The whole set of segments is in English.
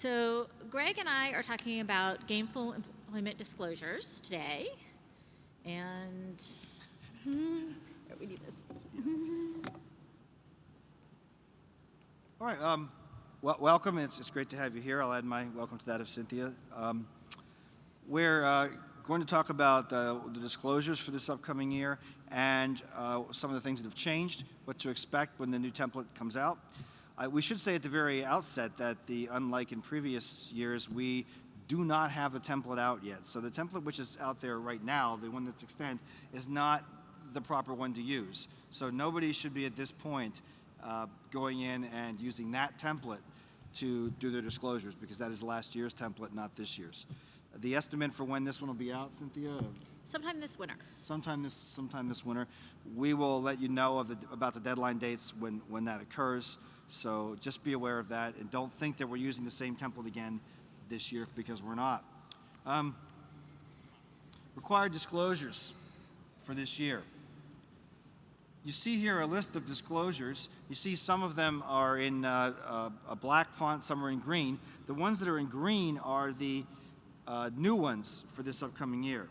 So Greg and I are talking about gainful employment disclosures today, and we need this. All right, welcome. It's great to have you here. I'll add my welcome to that of Cynthia. We're going to talk about the disclosures for this upcoming year and some of the things that have changed, what to expect when the new template comes out. We should say at the very outset that unlike in previous years, we do not have the template out yet. So the template which is out there right now, the one that's extant, is not the proper one to use. So nobody should be at this point going in and using that template to do their disclosures, because that is last year's template, not this year's. The estimate for when this one will be out, Cynthia? Sometime this winter. Sometime this winter. We will let you know about the deadline dates when that occurs. So just be aware of that, and don't think that we're using the same template again this year, because we're not. Required disclosures for this year. You see here a list of disclosures. You see some of them are in a black font, some are in green. The ones that are in green are the new ones for this upcoming year.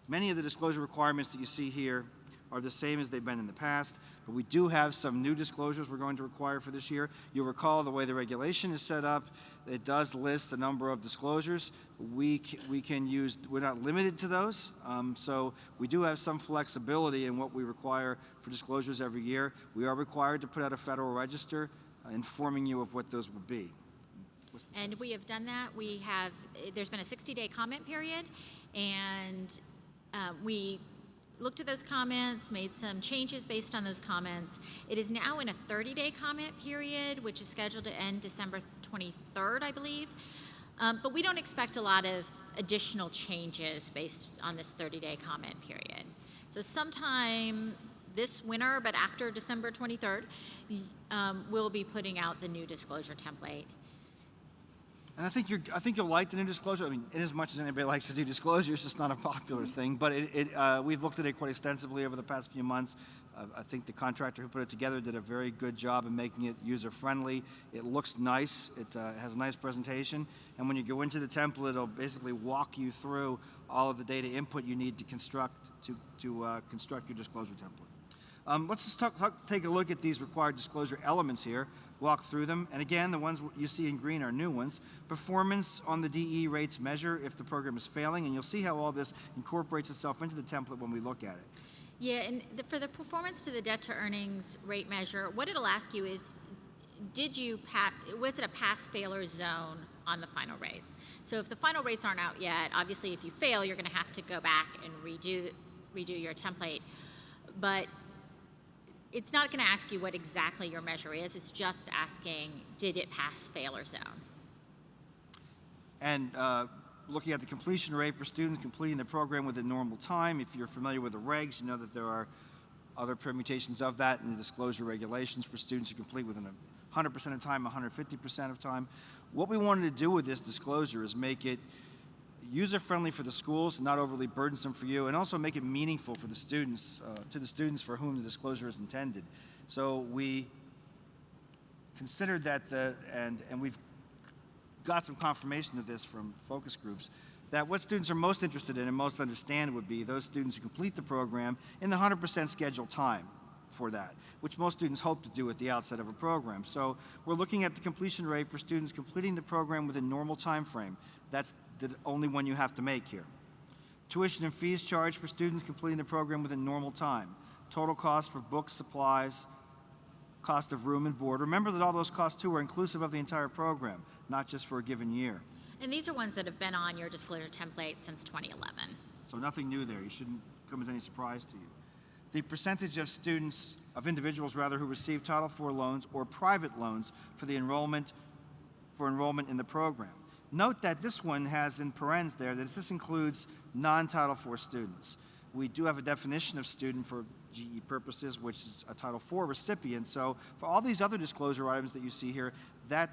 Many of the disclosure requirements that you see here are the same as they've been in the past, but we do have some new disclosures we're going to require for this year. You'll recall the way the regulation is set up, it does list a number of disclosures. We're not limited to those, so we do have some flexibility in what we require for disclosures every year. We are required to put out a Federal Register informing you of what those will be. And we have done that. There's been a 60-day comment period, and we looked at those comments, made some changes based on those comments. It is now in a 30-day comment period, which is scheduled to end December 23rd, I believe. But we don't expect a lot of additional changes based on this 30-day comment period. So sometime this winter, but after December 23rd, we'll be putting out the new disclosure template. And I think you'll like the new disclosure. I mean, in as much as anybody likes to do disclosures, it's not a popular thing, but we've looked at it quite extensively over the past few months. I think the contractor who put it together did a very good job in making it user-friendly. It looks nice. It has a nice presentation. And when you go into the template, it'll basically walk you through all of the data input you need to construct your disclosure template. Let's just take a look at these required disclosure elements here. Walk through them, and again, the ones you see in green are new ones. Performance on the DE rates measure if the program is failing, and you'll see how all this incorporates itself into the template when we look at it. Yeah, and for the performance to the debt to earnings rate measure, what it'll ask you is, was it a pass-failure zone on the final rates? So if the final rates aren't out yet, obviously if you fail, you're going to have to go back and redo your template. But it's not going to ask you what exactly your measure is. It's just asking, did it pass fail or zone? And looking at the completion rate for students completing the program within normal time. If you're familiar with the regs, you know that there are other permutations of that in the disclosure regulations for students who complete within 100% of time, 150% of time. What we wanted to do with this disclosure is make it user-friendly for the schools, not overly burdensome for you, and also make it meaningful for the students, to the students for whom the disclosure is intended. So we considered that, and we've got some confirmation of this from focus groups, that what students are most interested in and most understand would be those students who complete the program in the 100% scheduled time for that, which most students hope to do at the outset of a program. So we're looking at the completion rate for students completing the program within normal time frame. That's the only one you have to make here. Tuition and fees charged for students completing the program within normal time. Total cost for books, supplies, cost of room and board. Remember that all those costs too are inclusive of the entire program, not just for a given year. And these are ones that have been on your disclosure template since 2011. So nothing new there. You shouldn't come as any surprise to you. The percentage of students, of individuals rather, who receive Title IV loans or private loans for enrollment in the program. Note that this one has in parens there that this includes non-Title IV students. We do have a definition of student for GE purposes, which is a Title IV recipient. So for all these other disclosure items that you see here, that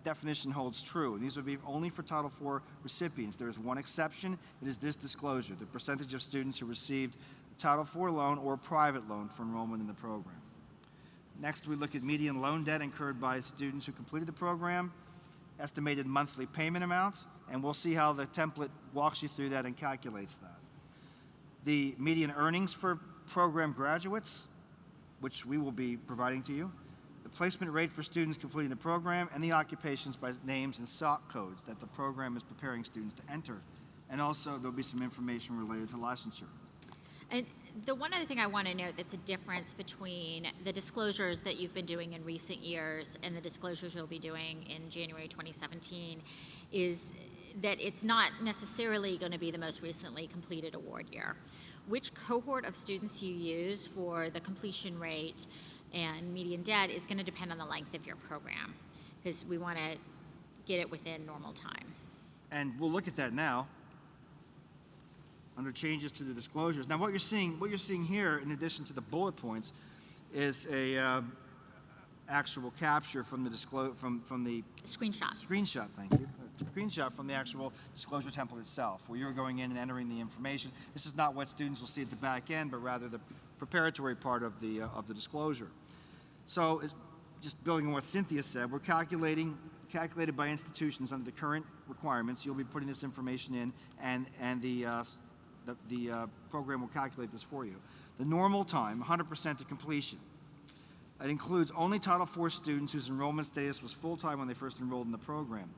definition holds true. And these would be only for Title IV recipients. There is one exception. It is this disclosure, the percentage of students who received a Title IV loan or private loan for enrollment in the program. Next, we look at median loan debt incurred by students who completed the program. estimated monthly payment amount, and we'll see how the template walks you through that and calculates that. The median earnings for program graduates, which we will be providing to you, the placement rate for students completing the program, and the occupations by names and SOC codes that the program is preparing students to enter. And also there'll be some information related to licensure. And the one other thing I want to note that's a difference between the disclosures that you've been doing in recent years and the disclosures you'll be doing in January 2017 is that it's not necessarily going to be the most recently completed award year. Which cohort of students you use for the completion rate and median debt is going to depend on the length of your program, because we want to get it within normal time. And we'll look at that now under changes to the disclosures. Now, what you're seeing here, in addition to the bullet points, is a actual capture from the from the Screenshot. Screenshot, thank you. Screenshot from the actual disclosure template itself, where you're going in and entering the information. This is not what students will see at the back end, but rather the preparatory part of the disclosure. So, just building on what Cynthia said, we're calculated by institutions under the current requirements. You'll be putting this information in, and the program will calculate this for you. The normal time, 100% to completion. It includes only Title IV students whose enrollment status was full-time when they first enrolled in the program.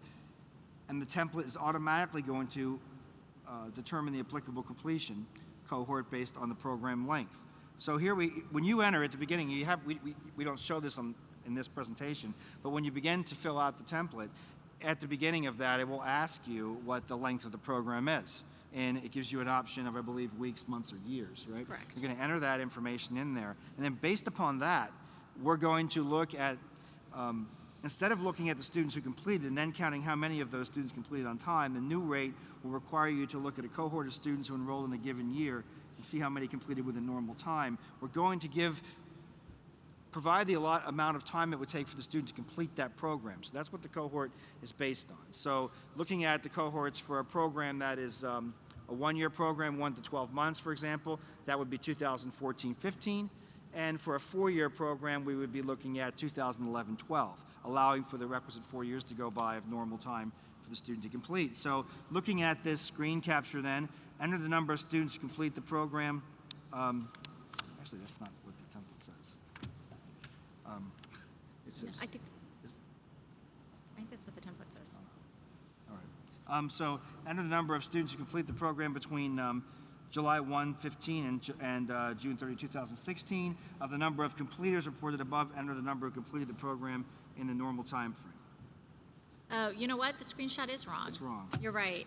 And the template is automatically going to determine the applicable completion cohort based on the program length. So here, when you enter at the beginning, we don't show this in this presentation, but when you begin to fill out the template, at the beginning of that, it will ask you what the length of the program is. And it gives you an option of, I believe, weeks, months, or years, right? Correct. You're going to enter that information in there. And then based upon that, we're going to look at, instead of looking at the students who completed and then counting how many of those students completed on time, the new rate will require you to look at a cohort of students who enrolled in a given year and see how many completed within normal time. We're going to provide the amount of time it would take for the student to complete that program. So that's what the cohort is based on. So looking at the cohorts for a program that is a one-year program, 1 to 12 months, for example, that would be 2014-15. And for a 4-year program, we would be looking at 2011-12, allowing for the requisite 4 years to go by of normal time for the student to complete. So looking at this screen capture then, enter the number of students who complete the program. Actually, that's not what the template says. It says... I think that's what the template says. All right. So enter the number of students who complete the program between July 1, 15 and June 30, 2016. Of the number of completers reported above, enter the number who completed the program in the normal time frame. Oh, you know what? The screenshot is wrong. It's wrong. You're right.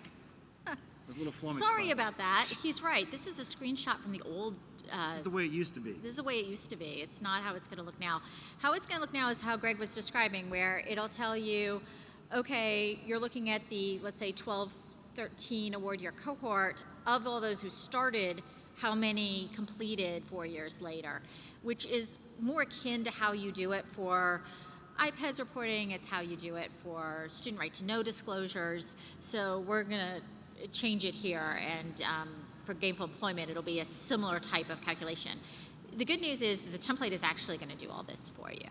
There's a little flummox. Sorry about that. He's right. This is a screenshot from the old... this is the way it used to be. This is the way it used to be. It's not how it's going to look now. How it's going to look now is how Greg was describing, where it'll tell you, okay, you're looking at the, let's say, 12-13 award year cohort. Of all those who started, how many completed 4 years later, which is more akin to how you do it for IPEDS reporting. It's how you do it for student right to know disclosures. So we're going to change it here, and for gainful employment, it'll be a similar type of calculation. The good news is that the template is actually going to do all this for you.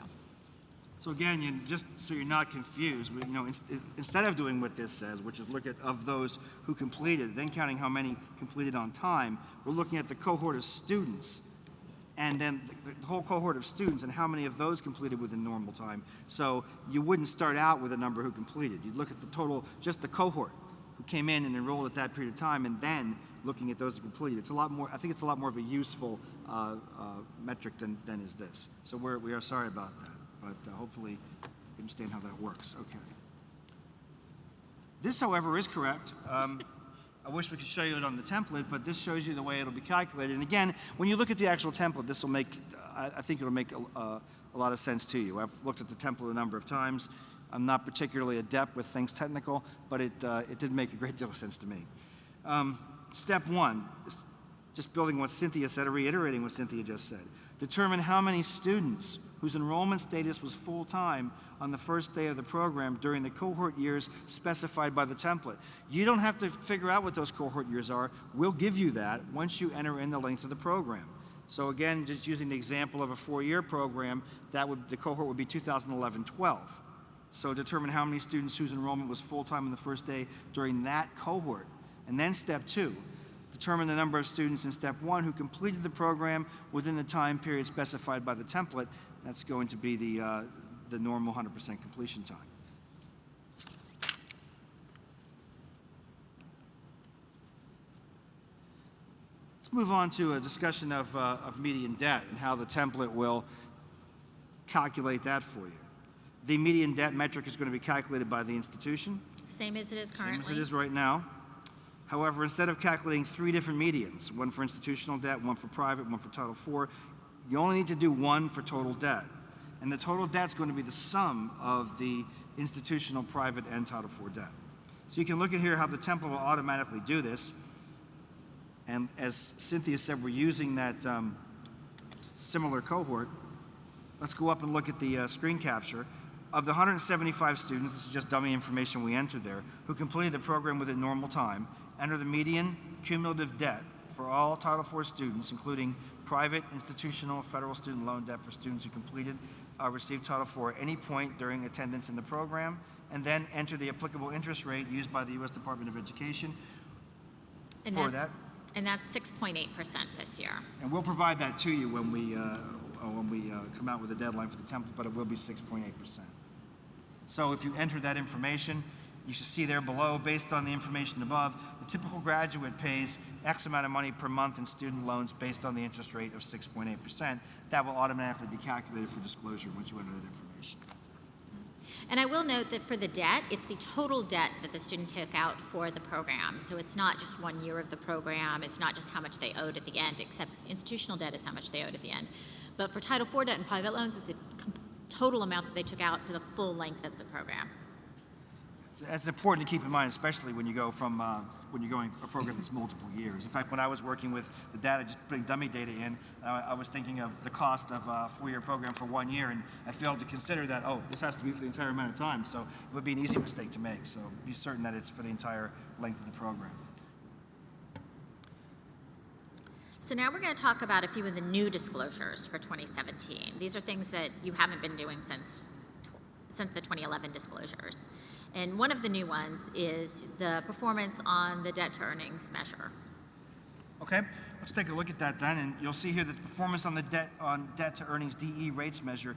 So again, just so you're not confused, instead of doing what this says, which is look at of those who completed, then counting how many completed on time, we're looking at the cohort of students, and then the whole cohort of students and how many of those completed within normal time. So you wouldn't start out with a number who completed. You'd look at the total, just the cohort who came in and enrolled at that period of time, and then looking at those who completed. It's a lot more, I think it's a lot more of a useful metric than is this. So we are sorry about that. But hopefully you understand how that works. Okay. This, however, is correct. I wish we could show you it on the template, but this shows you the way it'll be calculated. And again, when you look at the actual template, this will make, I think it'll make a lot of sense to you. I've looked at the template a number of times. I'm not particularly adept with things technical, but it did make a great deal of sense to me. Step 1, just building what Cynthia said, or reiterating what Cynthia just said. Determine how many students whose enrollment status was full-time on the first day of the program during the cohort years specified by the template. You don't have to figure out what those cohort years are. We'll give you that once you enter in the length of the program. So again, just using the example of a 4-year program, the cohort would be 2011-12. So determine how many students whose enrollment was full-time on the first day during that cohort. And then step 2, determine the number of students in step 1 who completed the program within the time period specified by the template. That's going to be the normal 100% completion time. Let's move on to a discussion of median debt and how the template will calculate that for you. The median debt metric is going to be calculated by the institution. Same as it is currently. Same as it is right now. However, instead of calculating 3 different medians, one for institutional debt, one for private, one for Title IV, you only need to do one for total debt. And the total debt is going to be the sum of the institutional, private, and Title IV debt. So you can look at here how the template will automatically do this. And as Cynthia said, we're using that similar cohort. Let's go up and look at the screen capture. Of the 175 students, this is just dummy information we entered there, who completed the program within normal time, enter the median cumulative debt for all Title IV students, including private, institutional, federal student loan debt for students who completed, received Title IV at any point during attendance in the program, and then enter the applicable interest rate used by the U.S. Department of Education for that. And that's 6.8% this year. And we'll provide that to you when we come out with a deadline for the template, but it will be 6.8%. So if you enter that information, you should see there below, based on the information above, the typical graduate pays X amount of money per month in student loans based on the interest rate of 6.8%. That will automatically be calculated for disclosure once you enter that information. And I will note that for the debt, it's the total debt that the student took out for the program. So it's not just 1 year of the program, it's not just how much they owed at the end, except institutional debt is how much they owed at the end. But for Title IV debt and private loans, it's the total amount that they took out for the full length of the program. It's important to keep in mind, especially when you go from when you're going a program that's multiple years. In fact, when I was working with the data, just putting dummy data in, I was thinking of the cost of a 4-year program for 1 year, and I failed to consider that, oh, this has to be for the entire amount of time. So it would be an easy mistake to make. So be certain that it's for the entire length of the program. So now we're going to talk about a few of the new disclosures for 2017. These are things that you haven't been doing since the 2011 disclosures. And one of the new ones is the performance on the debt to earnings measure. Okay, let's take a look at that then, and you'll see here that the performance on the debt to earnings DE rates measure.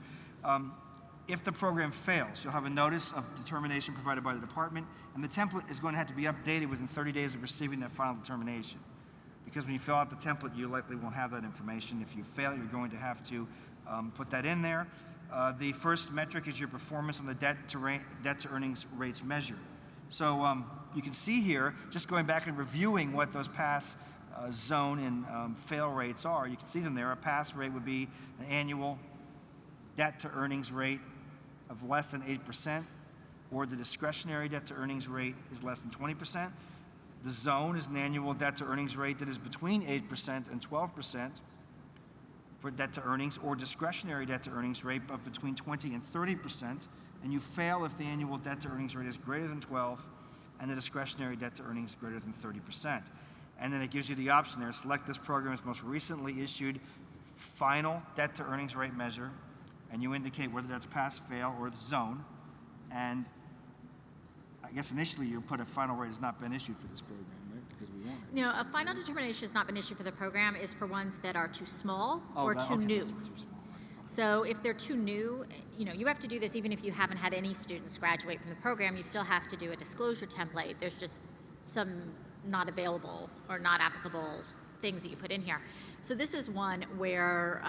If the program fails, you'll have a notice of determination provided by the department, and the template is going to have to be updated within 30 days of receiving that final determination. Because when you fill out the template, you likely won't have that information. If you fail, you're going to have to put that in there. The first metric is your performance on the debt to earnings rates measure. So you can see here, just going back and reviewing what those pass, zone, and fail rates are, you can see them there. A pass rate would be an annual debt to earnings rate of less than 8%, or the discretionary debt to earnings rate is less than 20%. The zone is an annual debt to earnings rate that is between 8% and 12% for debt to earnings, or discretionary debt to earnings rate of between 20 and 30%, and you fail if the annual debt to earnings rate is greater than 12 and the discretionary debt to earnings greater than 30%. And then it gives you the option there, select this program's most recently issued final debt to earnings rate measure, and you indicate whether that's pass, fail, or the zone. And I guess initially you put a final rate has not been issued for this program, right? Because we won't. No, a final determination has not been issued for the program is for ones that are too small or too new. So if they're too new, you have to do this even if you haven't had any students graduate from the program. You still have to do a disclosure template. There's just some not available or not applicable things that you put in here. So this is one where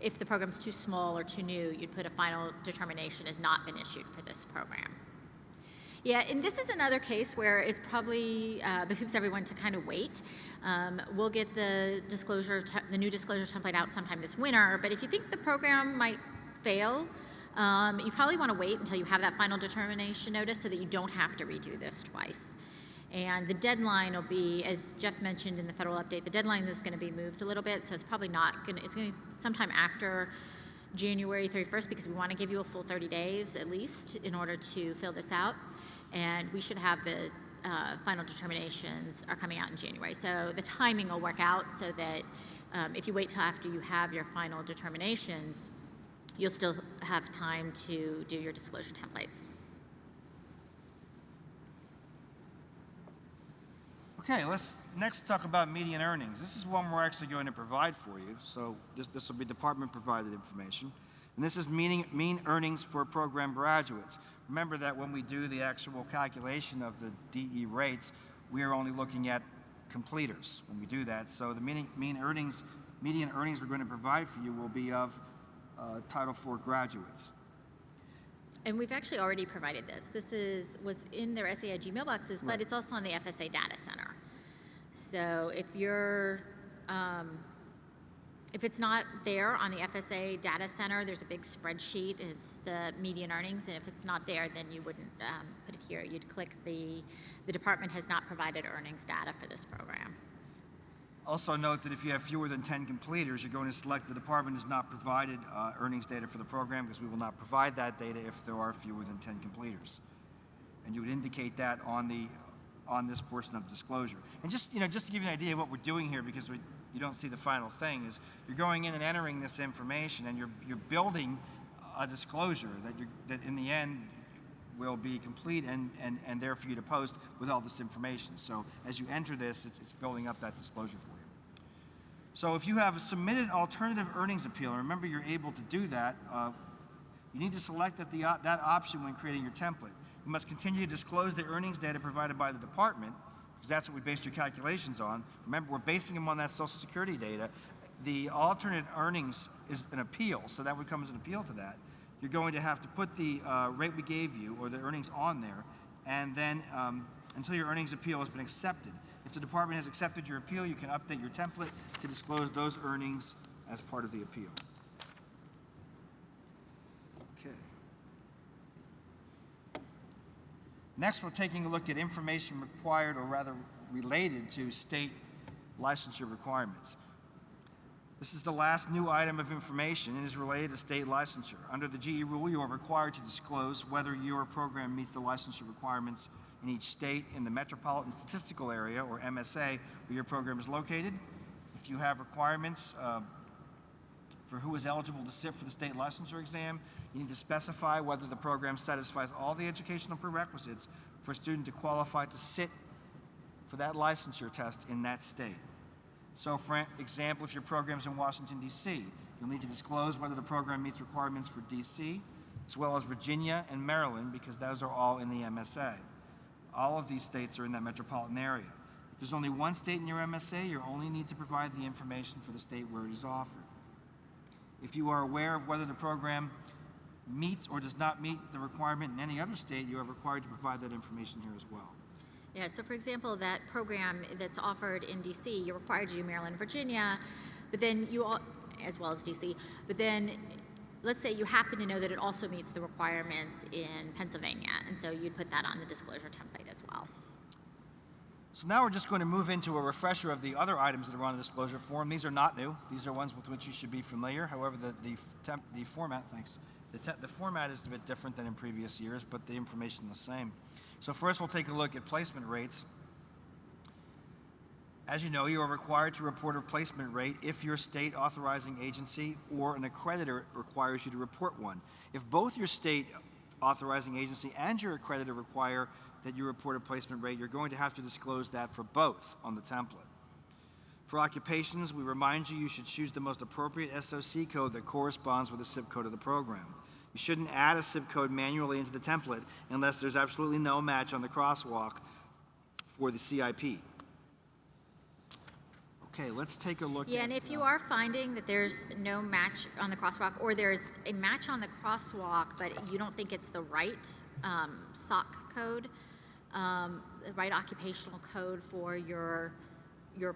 if the program's too small or too new, you'd put a final determination has not been issued for this program. Yeah, and this is another case where it probably behooves everyone to kind of wait. We'll get the new disclosure template out sometime this winter, but if you think the program might fail, you probably want to wait until you have that final determination notice so that you don't have to redo this twice. And the deadline will be, as Jeff mentioned in the federal update, the deadline is going to be moved a little bit, so it's probably not going to, it's going to be sometime after January 31st, because we want to give you a full 30 days at least in order to fill this out. And we should have the final determinations are coming out in January. So the timing will work out so that if you wait till after you have your final determinations, you'll still have time to do your disclosure templates. Okay, let's next talk about median earnings. This is one we're actually going to provide for you. So this will be department provided information. And this is mean earnings for program graduates. Remember that when we do the actual calculation of the DE rates, we are only looking at completers when we do that. So the median earnings we're going to provide for you will be of Title IV graduates. And we've actually already provided this. This was in their SAIG mailboxes, but it's also on the FSA Data Center. So if it's not there on the FSA Data Center, there's a big spreadsheet. It's the median earnings, and if it's not there, then you wouldn't put it here. You'd click the department has not provided earnings data for this program. Also note that if you have fewer than 10 completers, you're going to select the department has not provided earnings data for the program, because we will not provide that data if there are fewer than 10 completers. And you would indicate that on this portion of disclosure. And just to give you an idea of what we're doing here, because you don't see the final thing, is you're going in and entering this information, and you're building a disclosure that in the end will be complete and there for you to post with all this information. So as you enter this, it's building up that disclosure for you. So if you have a submitted alternative earnings appeal, and remember you're able to do that, you need to select that option when creating your template. You must continue to disclose the earnings data provided by the department, because that's what we based your calculations on. Remember, we're basing them on that Social Security data. The alternate earnings is an appeal, so that would come as an appeal to that. You're going to have to put the rate we gave you, or the earnings, on there, and then until your earnings appeal has been accepted. If the department has accepted your appeal, you can update your template to disclose those earnings as part of the appeal. Okay. Next, we're taking a look at information required, or rather related to state licensure requirements. This is the last new item of information and is related to state licensure. Under the GE rule, you are required to disclose whether your program meets the licensure requirements in each state in the Metropolitan Statistical Area, or MSA, where your program is located. If you have requirements for who is eligible to sit for the state licensure exam, you need to specify whether the program satisfies all the educational prerequisites for a student to qualify to sit for that licensure test in that state. So, for example, if your program's in Washington, D.C., you'll need to disclose whether the program meets requirements for D.C., as well as Virginia and Maryland, because those are all in the MSA. All of these states are in that metropolitan area. If there's only one state in your MSA, you only need to provide the information for the state where it is offered. If you are aware of whether the program meets or does not meet the requirement in any other state, you are required to provide that information here as well. Yeah, so for example, that program that's offered in DC, you're required to do Maryland, Virginia, but then as well as DC, but then let's say you happen to know that it also meets the requirements in Pennsylvania, and so you'd put that on the disclosure template as well. So now we're just going to move into a refresher of the other items that are on the disclosure form. These are not new. These are ones with which you should be familiar. However, the format, the format is a bit different than in previous years, but the information is the same. So first we'll take a look at placement rates. As you know, you are required to report a placement rate if your state authorizing agency or an accreditor requires you to report one. If both your state authorizing agency and your accreditor require that you report a placement rate, you're going to have to disclose that for both on the template. For occupations, we remind you should choose the most appropriate SOC code that corresponds with the SIP code of the program. You shouldn't add a SIP code manually into the template unless there's absolutely no match on the crosswalk for the CIP. Okay, let's take a look at... Yeah, and if you are finding that there's no match on the crosswalk, or there's a match on the crosswalk, but you don't think it's the right SOC code, the right occupational code for your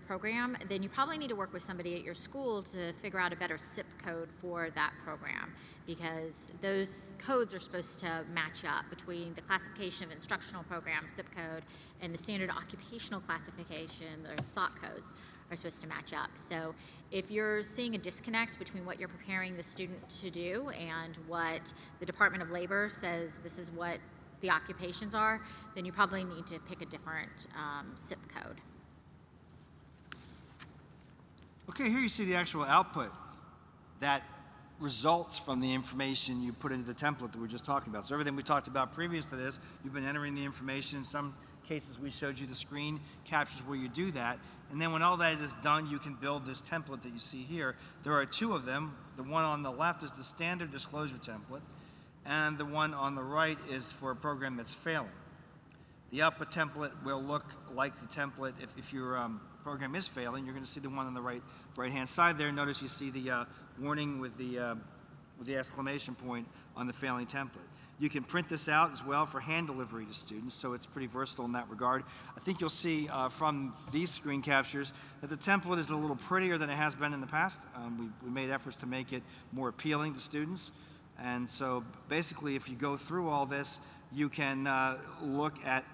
program, then you probably need to work with somebody at your school to figure out a better SIP code for that program, because those codes are supposed to match up between the classification of instructional program SIP code and the standard occupational classification, the SOC codes are supposed to match up. So if you're seeing a disconnect between what you're preparing the student to do and what the Department of Labor says this is what the occupations are, then you probably need to pick a different SIP code. Okay, here you see the actual output that results from the information you put into the template that we were just talking about. So everything we talked about previous to this, you've been entering the information. In some cases we showed you the screen captures where you do that. And then when all that is done, you can build this template that you see here. There are two of them. The one on the left is the standard disclosure template, and the one on the right is for a program that's failing. The upper template will look like the template if your program is failing. You're going to see the one on the right-hand side there. Notice you see the warning with the exclamation point on the failing template. You can print this out as well for hand delivery to students, so it's pretty versatile in that regard. I think you'll see from these screen captures that the template is a little prettier than it has been in the past. We made efforts to make it more appealing to students. And so basically, if you go through all this, you can look at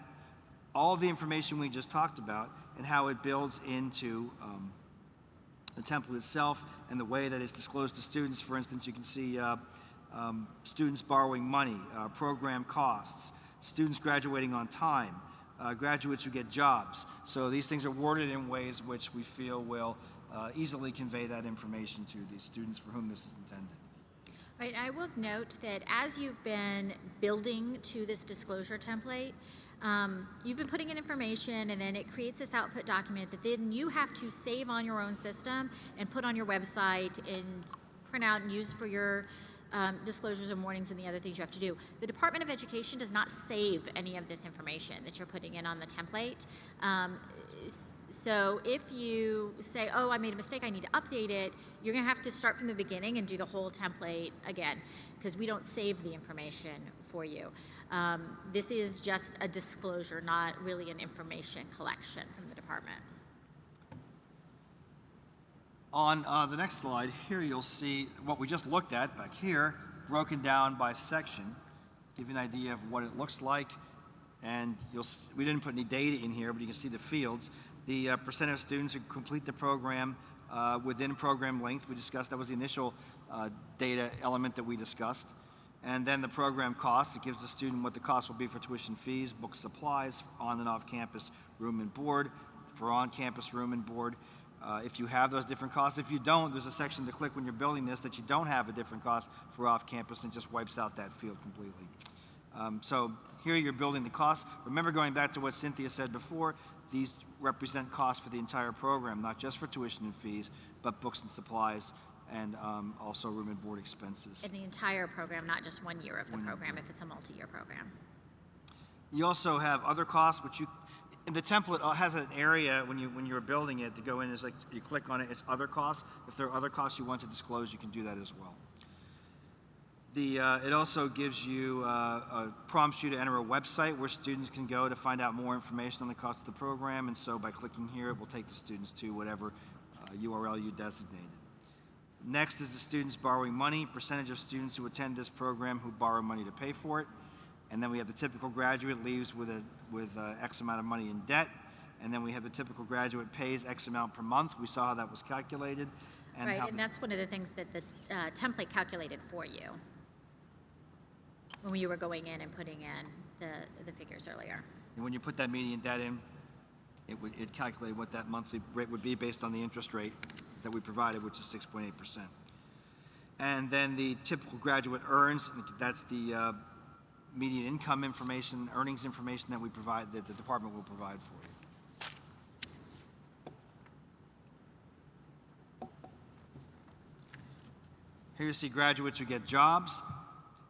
all the information we just talked about and how it builds into the template itself and the way that it's disclosed to students. For instance, you can see students borrowing money, program costs, students graduating on time, graduates who get jobs. So these things are worded in ways which we feel will easily convey that information to the students for whom this is intended. Right, I will note that as you've been building to this disclosure template, you've been putting in information, and then it creates this output document that then you have to save on your own system and put on your website and print out and use for your disclosures and warnings and the other things you have to do. The Department of Education does not save any of this information that you're putting in on the template. So if you say, oh, I made a mistake, I need to update it, you're going to have to start from the beginning and do the whole template again, because we don't save the information for you. This is just a disclosure, not really an information collection from the department. On the next slide, here you'll see what we just looked at back here, broken down by section, give you an idea of what it looks like. And we didn't put any data in here, but you can see the fields. The percent of students who complete the program within program length, we discussed, that was the initial data element that we discussed. And then the program costs, it gives the student what the cost will be for tuition fees, book supplies, on and off campus room and board, for on-campus room and board. If you have those different costs. If you don't, there's a section to click when you're building this that you don't have a different cost for off-campus, and just wipes out that field completely. So here you're building the costs. Remember, going back to what Cynthia said before, these represent costs for the entire program, not just for tuition and fees, but books and supplies, and also room and board expenses. In the entire program, not just 1 year of the program, if it's a multi-year program. You also have other costs, which and the template has an area when you're building it to go in. Is like you click on it, it's other costs. If there are other costs you want to disclose, you can do that as well. It also gives you, prompts you to enter a website where students can go to find out more information on the cost of the program, and so by clicking here, it will take the students to whatever URL you designated. Next is the students borrowing money, percentage of students who attend this program who borrow money to pay for it. And then we have the typical graduate leaves with X amount of money in debt. And then we have the typical graduate pays X amount per month. We saw how that was calculated. And right, and that's one of the things that the template calculated for you when you were going in and putting in the figures earlier. And when you put that median debt in, it calculated what that monthly rate would be based on the interest rate that we provided, which is 6.8%. And then the typical graduate earns, that's the median income information, earnings information that we provide, that the department will provide for you. Here you see graduates who get jobs,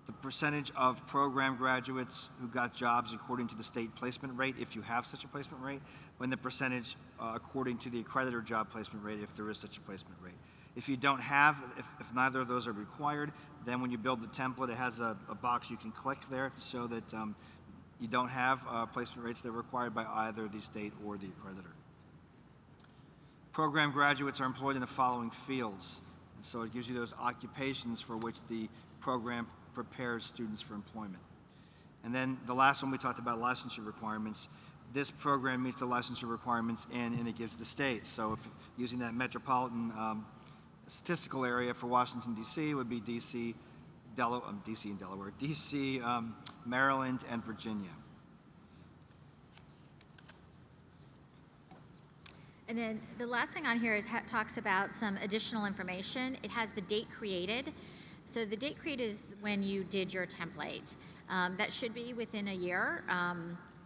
the percentage of program graduates who got jobs according to the state placement rate, if you have such a placement rate, and the percentage according to the accreditor job placement rate, if there is such a placement rate. If you don't have, if neither of those are required, then when you build the template, it has a box you can click there to show that you don't have placement rates that are required by either the state or the accreditor. Program graduates are employed in the following fields. And so it gives you those occupations for which the program prepares students for employment. And then the last one we talked about, licensure requirements. This program meets the licensure requirements and it gives the states. So if using that metropolitan statistical area for Washington, D.C. would be D.C., D.C. and Delaware, D.C., Maryland, and Virginia. And then the last thing on here is talks about some additional information. It has the date created. So the date created is when you did your template. That should be within a year.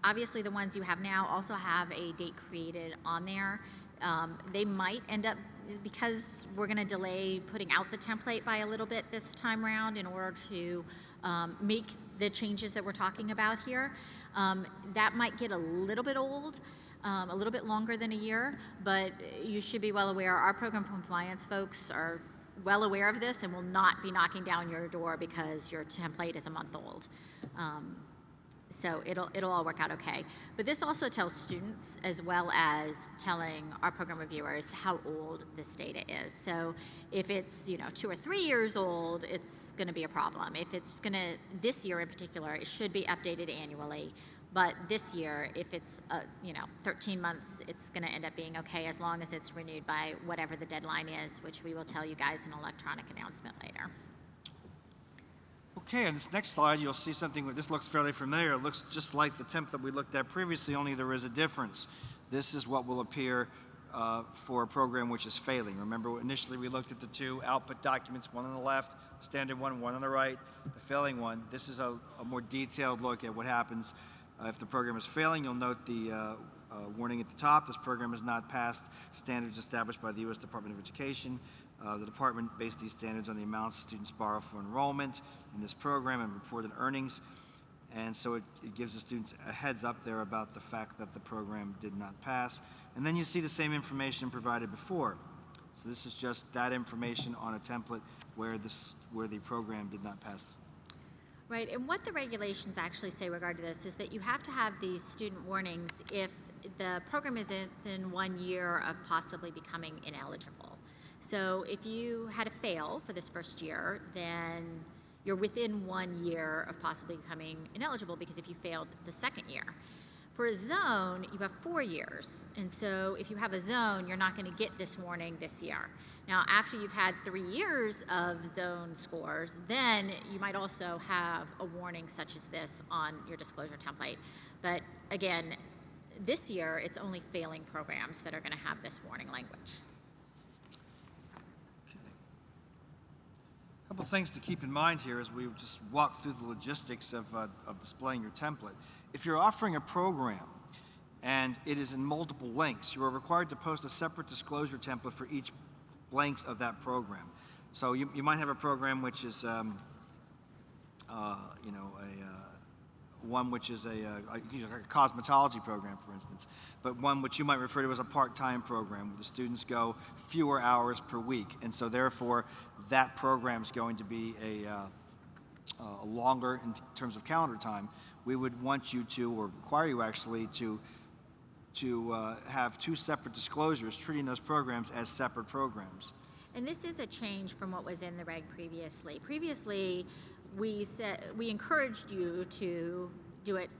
Obviously, the ones you have now also have a date created on there. They might end up, because we're going to delay putting out the template by a little bit this time around in order to make the changes that we're talking about here. That might get a little bit old, a little bit longer than a year, but you should be well aware, our program compliance folks are well aware of this and will not be knocking down your door because your template is a month old. So it'll all work out okay. But this also tells students, as well as telling our program reviewers, how old this data is. So if it's 2 or 3 years old, it's going to be a problem. If it's this year in particular, it should be updated annually. But this year, if it's 13 months, it's going to end up being okay as long as it's renewed by whatever the deadline is, which we will tell you guys in an electronic announcement later. Okay, on this next slide, you'll see something. This looks fairly familiar. It looks just like the template we looked at previously, only there is a difference. This is what will appear for a program which is failing. Remember, initially we looked at the two output documents, one on the left, standard one on the right, the failing one. This is a more detailed look at what happens if the program is failing. You'll note the warning at the top. This program has not passed standards established by the U.S. Department of Education. The department based these standards on the amounts students borrow for enrollment in this program and reported earnings. And so it gives the students a heads up there about the fact that the program did not pass. And then you see the same information provided before. So this is just that information on a template where the program did not pass. Right, and what the regulations actually say regard to this is that you have to have these student warnings if the program is within 1 year of possibly becoming ineligible. So if you had a fail for this first year, then you're within 1 year of possibly becoming ineligible, because if you failed the second year. For a zone, you have 4 years. And so if you have a zone, you're not going to get this warning this year. Now, after you've had 3 years of zone scores, then you might also have a warning such as this on your disclosure template. But again, this year, it's only failing programs that are going to have this warning language. A couple things to keep in mind here as we just walk through the logistics of displaying your template. If you're offering a program and it is in multiple lengths, you are required to post a separate disclosure template for each length of that program. So you might have a program which is, one which is a cosmetology program, for instance, but one which you might refer to as a part-time program, where the students go fewer hours per week, and so therefore that program is going to be a longer in terms of calendar time. We would want you to, or require you actually, to have 2 separate disclosures treating those programs as separate programs. And this is a change from what was in the reg previously. Previously, we encouraged you to do it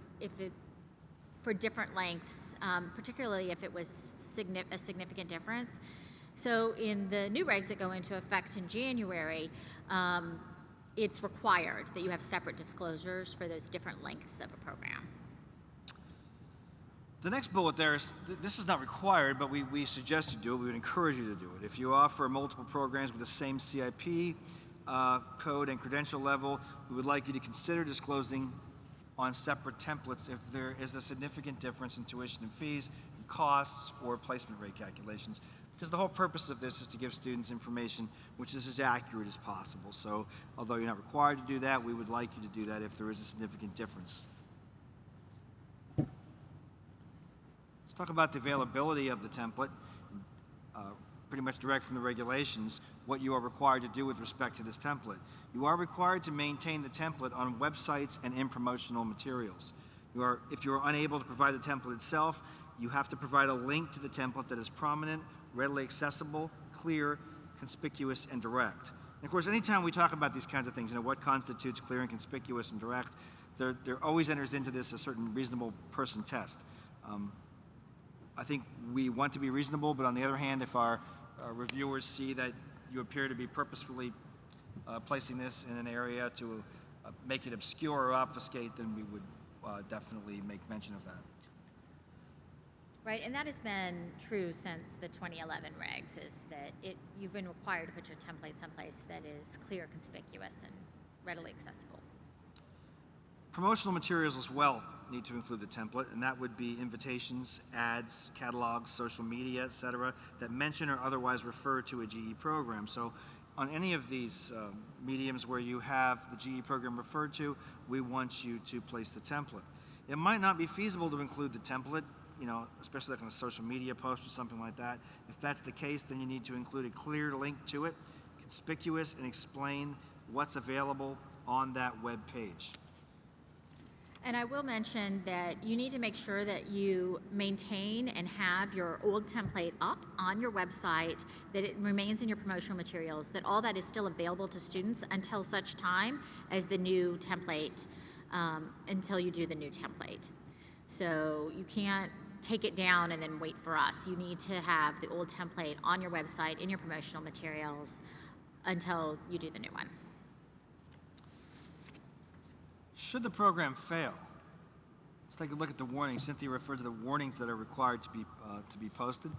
for different lengths, particularly if it was a significant difference. So in the new regs that go into effect in January, it's required that you have separate disclosures for those different lengths of a program. The next bullet there is, this is not required, but we suggest you do it. We would encourage you to do it. If you offer multiple programs with the same CIP code and credential level, we would like you to consider disclosing on separate templates if there is a significant difference in tuition and fees, costs, or placement rate calculations. Because the whole purpose of this is to give students information which is as accurate as possible. So although you're not required to do that, we would like you to do that if there is a significant difference. Talk about the availability of the template, pretty much direct from the regulations, what you are required to do with respect to this template. You are required to maintain the template on websites and in promotional materials. If you are unable to provide the template itself, you have to provide a link to the template that is prominent, readily accessible, clear, conspicuous, and direct. And of course, anytime we talk about these kinds of things, what constitutes clear and conspicuous and direct, there always enters into this a certain reasonable person test. I think we want to be reasonable, but on the other hand, if our reviewers see that you appear to be purposefully placing this in an area to make it obscure or obfuscate, then we would definitely make mention of that. Right, and that has been true since the 2011 regs, is that you've been required to put your template someplace that is clear, conspicuous, and readily accessible. Promotional materials as well need to include the template, and that would be invitations, ads, catalogs, social media, etc., that mention or otherwise refer to a GE program. So on any of these mediums where you have the GE program referred to, we want you to place the template. It might not be feasible to include the template, especially like on a social media post or something like that. If that's the case, then you need to include a clear link to it, conspicuous, and explain what's available on that web page. And I will mention that you need to make sure that you maintain and have your old template up on your website, that it remains in your promotional materials, that all that is still available to students until such time as the new template, until you do the new template. So you can't take it down and then wait for us. You need to have the old template on your website in your promotional materials until you do the new one. Should the program fail, let's take a look at the warnings. Cynthia referred to the warnings that are required to be posted.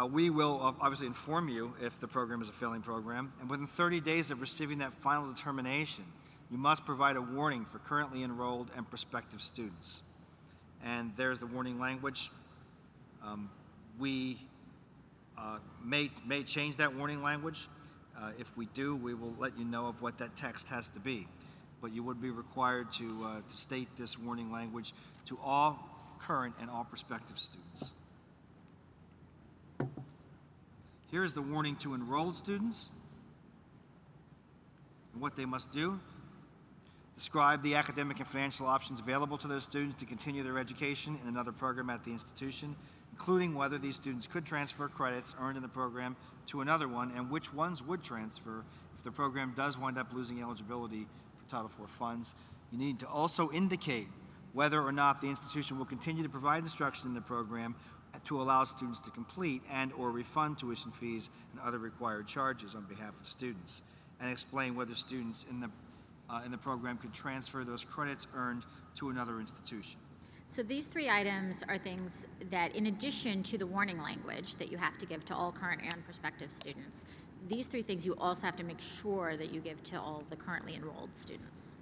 We will obviously inform you if the program is a failing program, and within 30 days of receiving that final determination, you must provide a warning for currently enrolled and prospective students. And there's the warning language. We may change that warning language. If we do, we will let you know of what that text has to be. But you would be required to state this warning language to all current and all prospective students. Here is the warning to enrolled students and what they must do. Describe the academic and financial options available to those students to continue their education in another program at the institution, including whether these students could transfer credits earned in the program to another one and which ones would transfer if the program does wind up losing eligibility for Title IV funds. You need to also indicate whether or not the institution will continue to provide instruction in the program to allow students to complete and or refund tuition fees and other required charges on behalf of students, and explain whether students in the program could transfer those credits earned to another institution. So these three items are things that, in addition to the warning language that you have to give to all current and prospective students, these three things you also have to make sure that you give to all the currently enrolled students.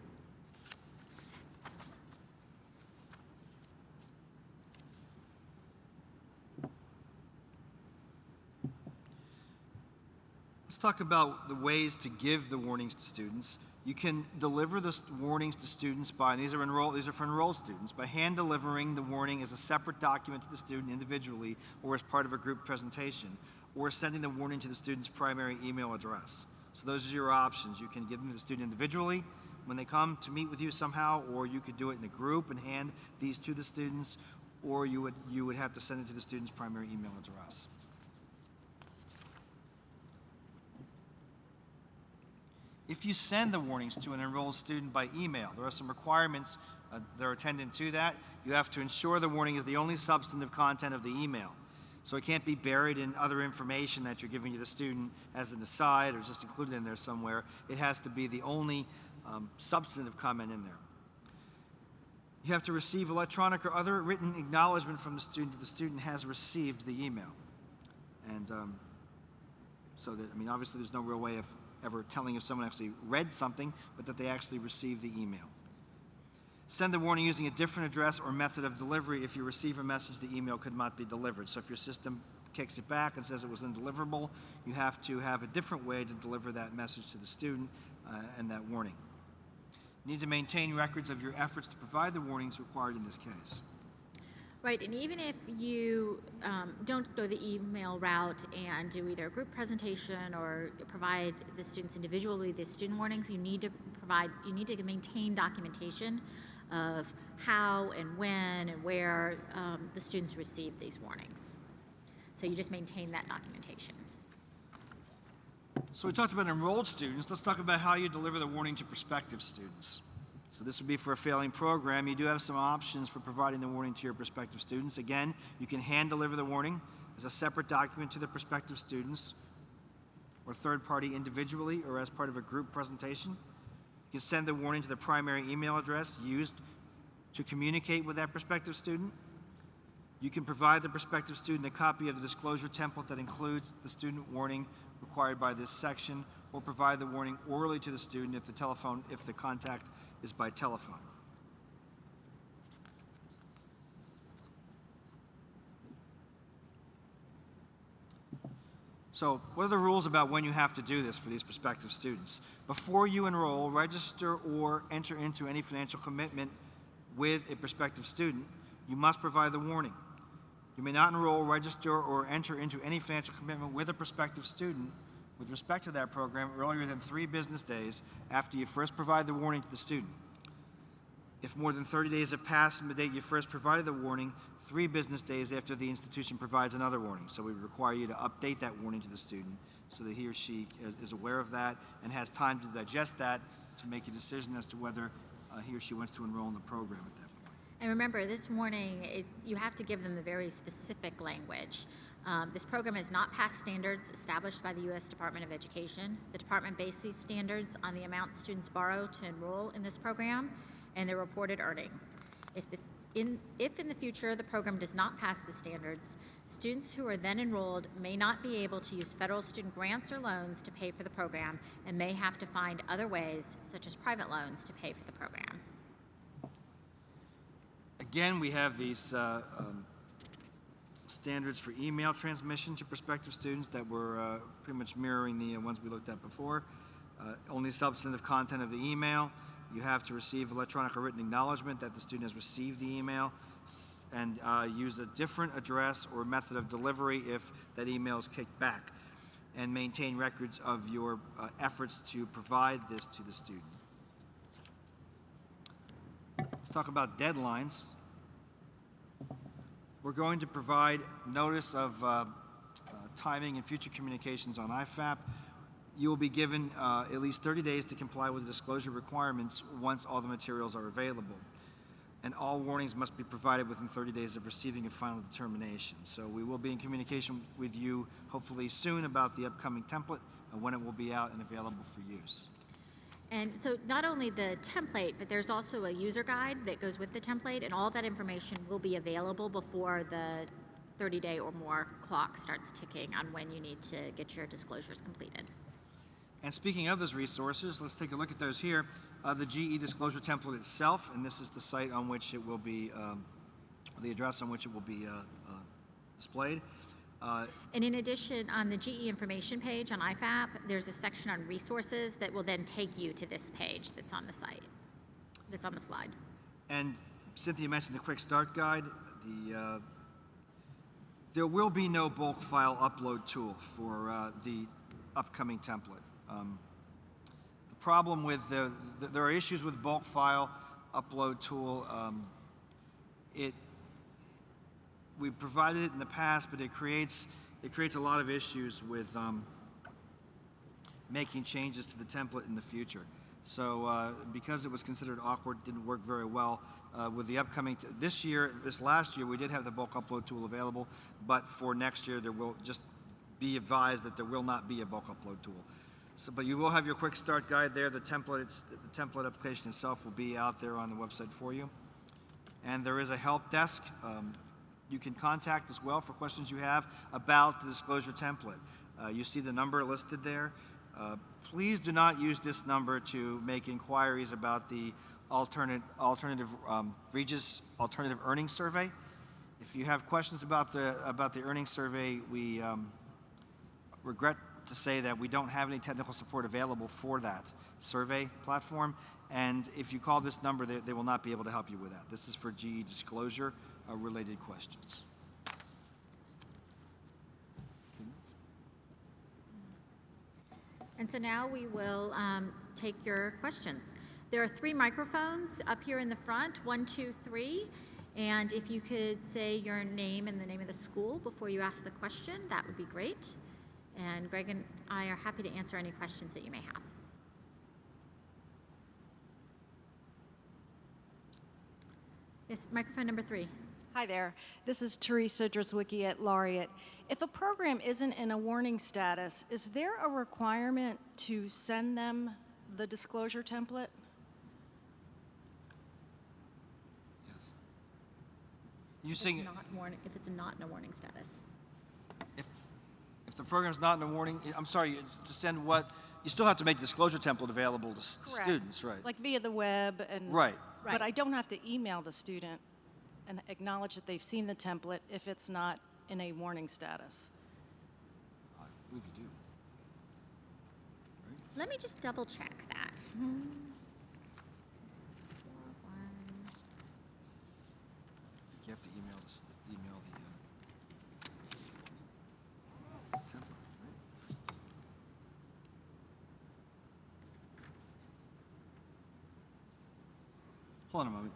Let's talk about the ways to give the warnings to students. You can deliver the warnings to students by, and these are for enrolled students, by hand delivering the warning as a separate document to the student individually or as part of a group presentation, or sending the warning to the student's primary email address. So those are your options. You can give them to the student individually when they come to meet with you somehow, or you could do it in a group and hand these to the students, or you would have to send it to the student's primary email address. If you send the warnings to an enrolled student by email, there are some requirements that are attendant to that. You have to ensure the warning is the only substantive content of the email. So it can't be buried in other information that you're giving to the student as an aside or just included in there somewhere. It has to be the only substantive comment in there. You have to receive electronic or other written acknowledgement from the student that the student has received the email. And so that, obviously there's no real way of ever telling if someone actually read something, but that they actually received the email. Send the warning using a different address or method of delivery if you receive a message the email could not be delivered. So if your system kicks it back and says it was undeliverable, you have to have a different way to deliver that message to the student and that warning. You need to maintain records of your efforts to provide the warnings required in this case. Right, and even if you don't go the email route and do either a group presentation or provide the students individually the student warnings, you need to maintain documentation of how and when and where the students receive these warnings. So you just maintain that documentation. So we talked about enrolled students. Let's talk about how you deliver the warning to prospective students. So this would be for a failing program. You do have some options for providing the warning to your prospective students. Again, you can hand deliver the warning as a separate document to the prospective students or third party individually or as part of a group presentation. You can send the warning to the primary email address used to communicate with that prospective student. You can provide the prospective student a copy of the disclosure template that includes the student warning required by this section, or provide the warning orally to the student if the contact is by telephone. So what are the rules about when you have to do this for these prospective students? Before you enroll, register, or enter into any financial commitment with a prospective student, you must provide the warning. You may not enroll, register, or enter into any financial commitment with a prospective student with respect to that program earlier than 3 business days after you first provide the warning to the student. If more than 30 days have passed from the date you first provided the warning, 3 business days after the institution provides another warning. So we require you to update that warning to the student so that he or she is aware of that and has time to digest that to make a decision as to whether he or she wants to enroll in the program at that point. And remember, this warning, you have to give them the very specific language. This program has not passed standards established by the U.S. Department of Education. The department based these standards on the amount students borrow to enroll in this program and their reported earnings. If in the future the program does not pass the standards, students who are then enrolled may not be able to use federal student grants or loans to pay for the program and may have to find other ways, such as private loans, to pay for the program. Again, we have these standards for email transmission to prospective students that were pretty much mirroring the ones we looked at before. Only substantive content of the email. You have to receive electronic or written acknowledgement that the student has received the email, and use a different address or method of delivery if that email is kicked back, and maintain records of your efforts to provide this to the student. Let's talk about deadlines. We're going to provide notice of timing and future communications on IFAP. You will be given at least 30 days to comply with the disclosure requirements once all the materials are available. And all warnings must be provided within 30 days of receiving a final determination. So we will be in communication with you hopefully soon about the upcoming template and when it will be out and available for use. And so not only the template, but there's also a user guide that goes with the template, and all that information will be available before the 30-day or more clock starts ticking on when you need to get your disclosures completed. And speaking of those resources, let's take a look at those here. The GE disclosure template itself, and this is the site on which it will be, the address on which it will be displayed. And in addition, on the GE information page on IFAP, there's a section on resources that will then take you to this page that's on the site, that's on the slide. And Cynthia mentioned the quick start guide. There will be no bulk file upload tool for the upcoming template. The problem with there are issues with bulk file upload tool. We provided it in the past, but it creates a lot of issues with making changes to the template in the future. So because it was considered awkward, didn't work very well. With the upcoming, this last year, we did have the bulk upload tool available, but for next year, there will just be advised that there will not be a bulk upload tool. So, but you will have your quick start guide there. The template application itself will be out there on the website for you. And there is a help desk. You can contact as well for questions you have about the disclosure template. You see the number listed there. Please do not use this number to make inquiries about the Regis alternative earnings survey. If you have questions about the earnings survey, we regret to say that we don't have any technical support available for that survey platform. And if you call this number, they will not be able to help you with that. This is for GE disclosure related questions. And so now we will take your questions. There are 3 microphones up here in the front, 1, 2, 3. And if you could say your name and the name of the school before you ask the question, that would be great. And Greg and I are happy to answer any questions that you may have. Yes, microphone number 3. Hi there. This is Teresa Drzwicki at Laureate. If a program isn't in a warning status, is there a requirement to send them the disclosure template? You If saying it's not warning, if it's not in a warning status. if the program's not in a warning, I'm sorry, to send what, you still have to make disclosure template available to Correct. students, right? Like via the web and. Right. Right. But I don't have to email the student and acknowledge that they've seen the template if it's not in a warning status. I believe you do. Right? Let me just double check that. This is 4-1. You have to email the template, right? Hold on a moment.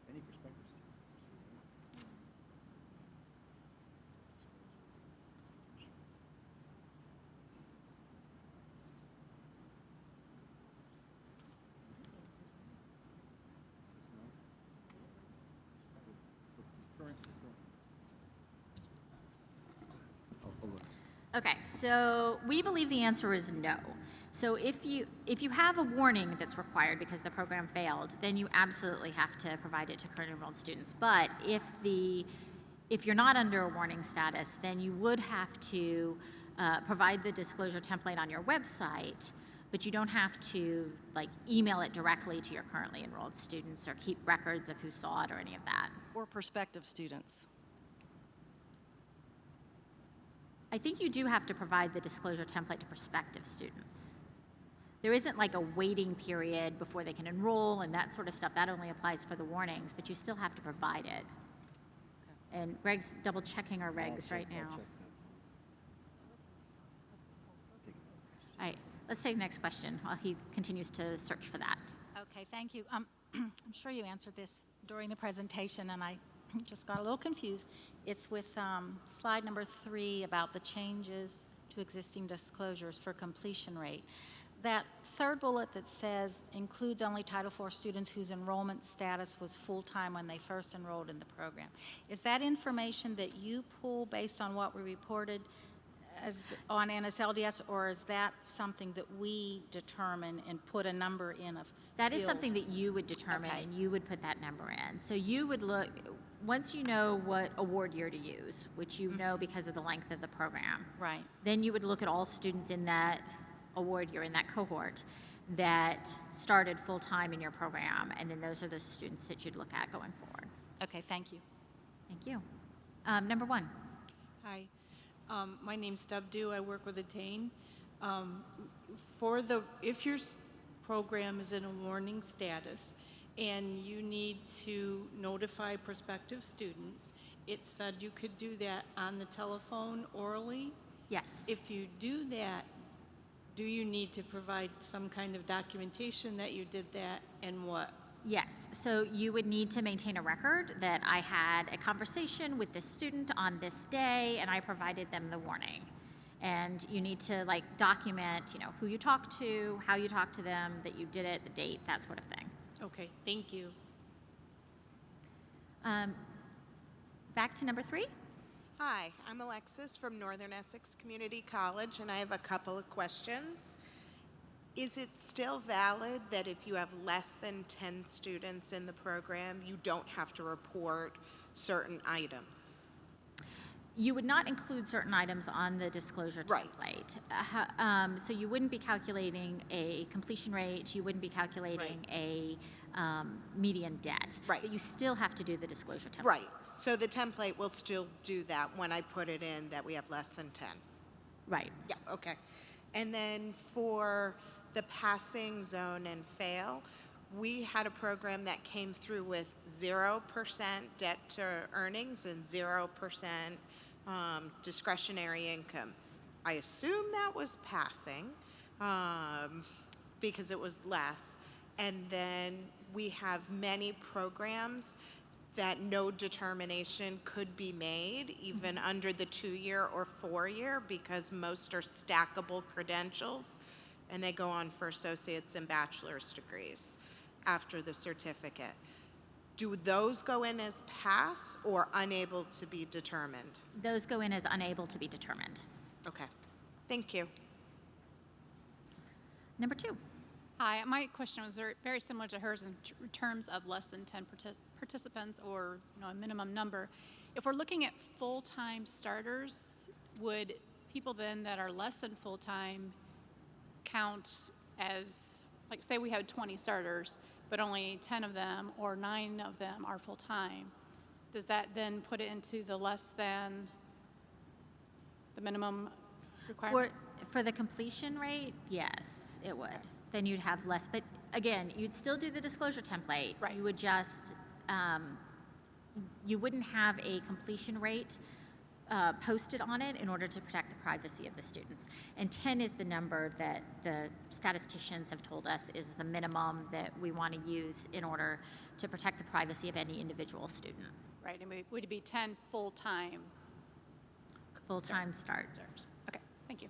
Any prospective student. Okay, so we believe the answer is no. So if you have a warning that's required because the program failed, then you absolutely have to provide it to current enrolled students. But if you're not under a warning status, then you would have to provide the disclosure template on your website, but you don't have to like email it directly to your currently enrolled students or keep records of who saw it or any of that. Or prospective students. I think you do have to provide the disclosure template to prospective students. There isn't like a waiting period before they can enroll and that sort of stuff. That only applies for the warnings, but you still have to provide it. And Greg's double checking our regs right now. All right, let's take the next question while he continues to search for that. Okay, thank you. I'm sure you answered this during the presentation, and I just got a little confused. It's with slide number 3 about the changes to existing disclosures for completion rate. That third bullet that says includes only Title IV students whose enrollment status was full-time when they first enrolled in the program. Is that information that you pull based on what we reported on NSLDS, or is that something that we determine and put a number in of That is field? something that you would determine, Okay. and you would put that number in. So you would look, once you know what award year to use, which you know because of the length of the program, Right. then you would look at all students in that award year, in that cohort, that started full-time in your program, and then those are the students that you'd look at going forward. Okay, thank you. Thank you. Number 1. Hi, my name's Deb Dew. I work with Attain. If your program is in a warning status and you need to notify prospective students, it said you could do that on the telephone orally. Yes. If you do that, do you need to provide some kind of documentation that you did that, and what? Yes, so you would need to maintain a record that I had a conversation with this student on this day and I provided them the warning. And you need to like document, who you talked to, how you talked to them, that you did it, the date, that sort of thing. Okay, thank you. Back to number 3. Hi, I'm Alexis from Northern Essex Community College, and I have a couple of questions. Is it still valid that if you have less than 10 students in the program, you don't have to report certain items? You would not include certain items on the disclosure Right. template. So you wouldn't be calculating a completion rate, you wouldn't be calculating a median debt. Right. But you still have to do the disclosure template. Right. So the template will still do that when I put it in that we have less than 10. Right. Yeah, okay. And then for the passing zone and fail, we had a program that came through with 0% debt to earnings and 0% discretionary income. I assume that was passing because it was less. And then we have many programs that no determination could be made, even under the 2-year or 4-year, because most are stackable credentials, and they go on for associate's and bachelor's degrees after the certificate. Do those go in as pass or unable to be determined? Those go in as unable to be determined. Okay, thank you. Number 2. Hi, my question was very similar to hers in terms of less than 10 participants or a minimum number. If we're looking at full-time starters, would people then that are less than full-time count as, like say we have 20 starters, but only 10 of them or 9 of them are full-time? Does that then put it into the less than the minimum requirement? For the completion rate, yes, it would. Then you'd have less, but again, you'd still do the disclosure template. Right. You would just, you wouldn't have a completion rate posted on it in order to protect the privacy of the students. And 10 is the number that the statisticians have told us is the minimum that we want to use in order to protect the privacy of any individual student. Right, and would it be 10 full-time? Full-time start. Okay, thank you.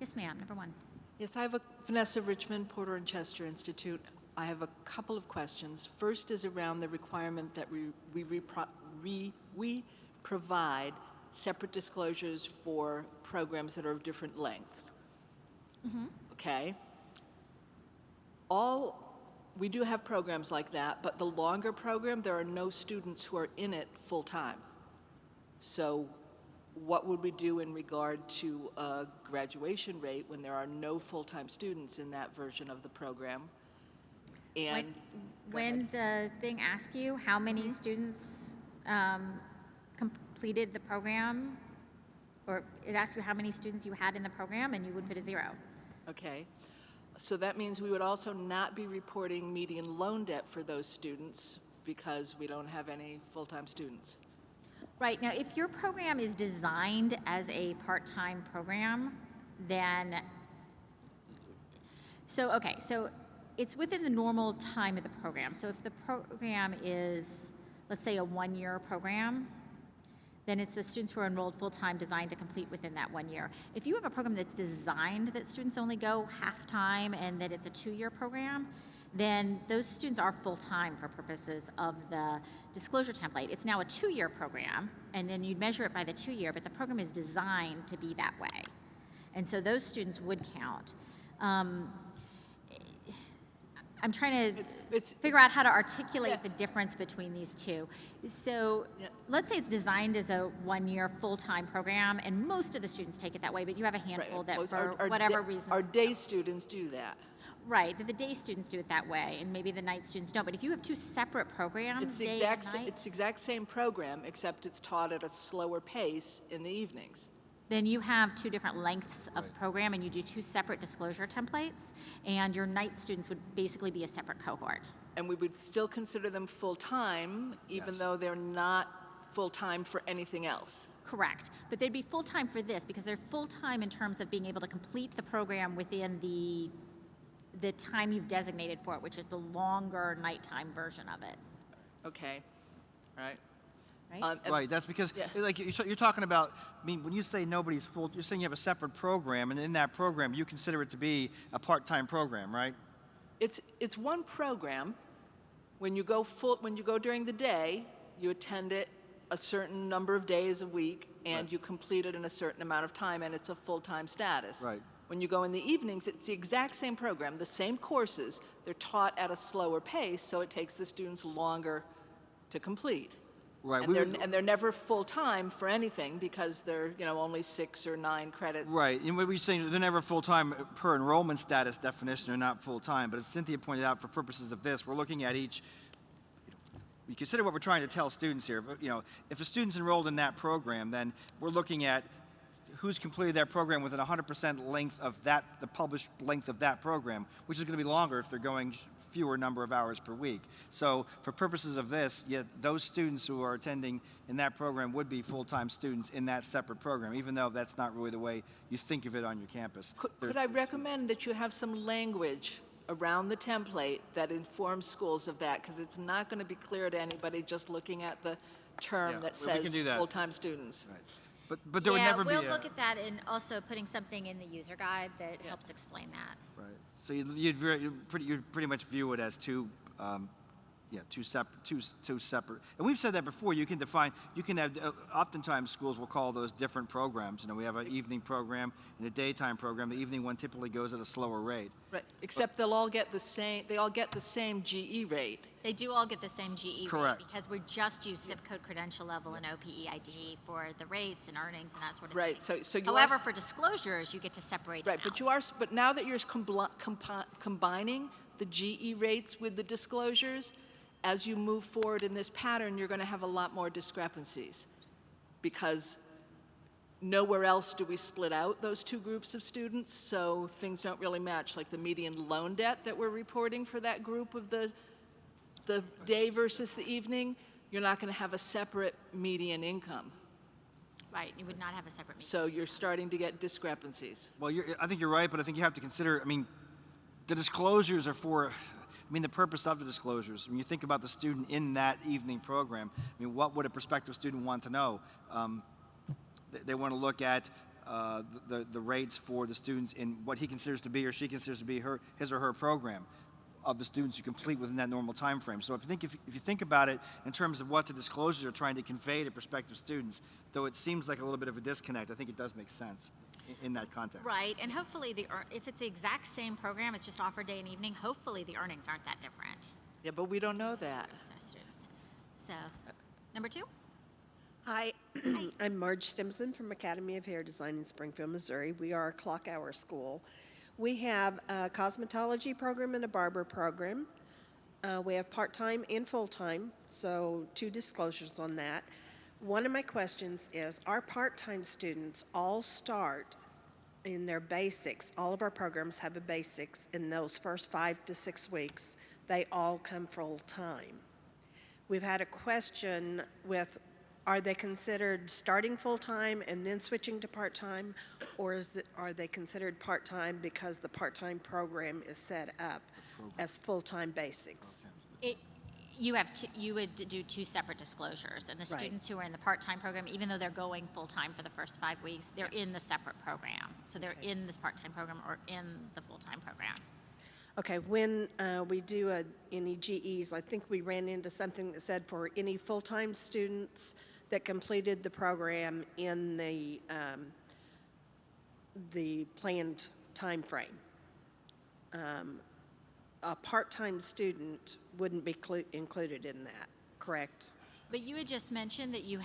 Yes, ma'am, number 1. Yes, I have Vanessa Richmond, Porter and Chester Institute. I have a couple of questions. First is around the requirement that we provide separate disclosures for programs that are of different lengths. Okay? We do have programs like that, but the longer program, there are no students who are in it full time. So what would we do in regard to a graduation rate when there are no full-time students in that version of the program? And When the thing asks you how many students completed the program, or it asks you how many students you had in the program, and you would put a 0. Okay, so that means we would also not be reporting median loan debt for those students because we don't have any full-time students. Right, now if your program is designed as a part-time program, then, so it's within the normal time of the program. So if the program is, let's say, a 1-year program, then it's the students who are enrolled full-time designed to complete within that 1 year. If you have a program that's designed that students only go half-time and that it's a 2-year program, then those students are full-time for purposes of the disclosure template. It's now a 2-year program, and then you'd measure it by the 2-year, but the program is designed to be that way. And so those students would count. I'm trying to figure out how to articulate the difference between these two. So let's say it's designed as a 1-year full-time program, and most of the students take it that way, but you have a handful that for whatever reasons our day don't. students do that. Right, the day students do it that way, and maybe the night students don't. But if you have 2 separate programs, day and night, It's the exact same program, except it's taught at a slower pace in the evenings. then you have 2 different lengths of program, and you do 2 separate disclosure templates, and your night students would basically be a separate cohort. And we would still consider them full-time, even Yes. though they're not full-time for anything else. Correct, but they'd be full-time for this because they're full-time in terms of being able to complete the program within the time you've designated for it, which is the longer nighttime version of it. Okay, all right. Right? And- Right, that's because, Yeah. like, you're talking about, I mean, when you say nobody's full, you're saying you have a separate program, and in that program, you consider it to be a part-time program, right? It's one program. When you go during the day, you attend it a certain number of days a week, and Right. you complete it in a certain amount of time, and it's a full-time status. Right. When you go in the evenings, it's the exact same program, the same courses. They're taught at a slower pace, so it takes the students longer to complete. Right. And they're never full-time for anything because they're, only 6 or 9 credits. Right, and what we're saying, they're never full-time per enrollment status definition, they're not full-time. But as Cynthia pointed out, for purposes of this, we're looking at each, you consider what we're trying to tell students here. But, if a student's enrolled in that program, then we're looking at who's completed that program within 100% length of that, the published length of that program, which is going to be longer if they're going fewer number of hours per week. So for purposes of this, those students who are attending in that program would be full-time students in that separate program, even though that's not really the way you think of it on your campus. Could I recommend that you have some language around the template that informs schools of that, because it's not going to be clear to anybody just looking at the term Yeah, that we can says do that. full-time students. Right. But there would never be we'll a... look at that and also putting something in the user guide that helps explain that. Right. So you'd pretty much view it as two separate. And we've said that before. You can have. Oftentimes, schools will call those different programs. You know, we have an evening program and a daytime program. The evening one typically goes at a slower rate. Right, except they'll all get the same, they all get the same GE rate. They do all get the same GE Correct. rate because we just use zip code credential level and OPE ID for the rates and earnings and that sort of Right, thing. so you However, are, for disclosures, you get to separate right, it but out. you are, but now that you're combining the GE rates with the disclosures, as you move forward in this pattern, you're going to have a lot more discrepancies, because nowhere else do we split out those two groups of students, so things don't really match, like the median loan debt that we're reporting for that group of the day versus the evening. You're not going to have a separate median income, Right, you would not have a separate meeting. so you're starting to get discrepancies. Well, I think you're right, but I think you have to consider. I mean, the disclosures are for. I mean, the purpose of the disclosures. When you think about the student in that evening program, I mean, what would a prospective student want to know? They want to look at the rates for the students in what he considers to be or she considers to be his or her program of the students who complete within that normal time frame. So if you think about it in terms of what the disclosures are trying to convey to prospective students, though it seems like a little bit of a disconnect, I think it does make sense in that context. Right, and hopefully if it's the exact same program, it's just offered day and evening, hopefully the earnings aren't that different Yeah, but we don't know that. for students. So, number 2? Hi, I'm Marge Stimson from Academy of Hair Design in Springfield, Missouri. We are a clock hour school. We have a cosmetology program and a barber program. We have part-time and full-time, so 2 disclosures on that. One of my questions is, our part-time students all start in their basics. All of our programs have a basics. In those first 5 to 6 weeks, they all come full-time. We've had a question with, are they considered starting full-time and then switching to part-time, or are they considered part-time because the part-time program is set up as full-time basics? You would do 2 separate disclosures, and the Right. students who are in the part-time program, even though they're going full-time for the first 5 weeks, they're in the separate program. So they're in this part-time program or in the full-time program. Okay, when we do any GEs, I think we ran into something that said for any full-time students that completed the program in the planned time frame. A part-time student wouldn't be included in that, correct? But you had just mentioned that you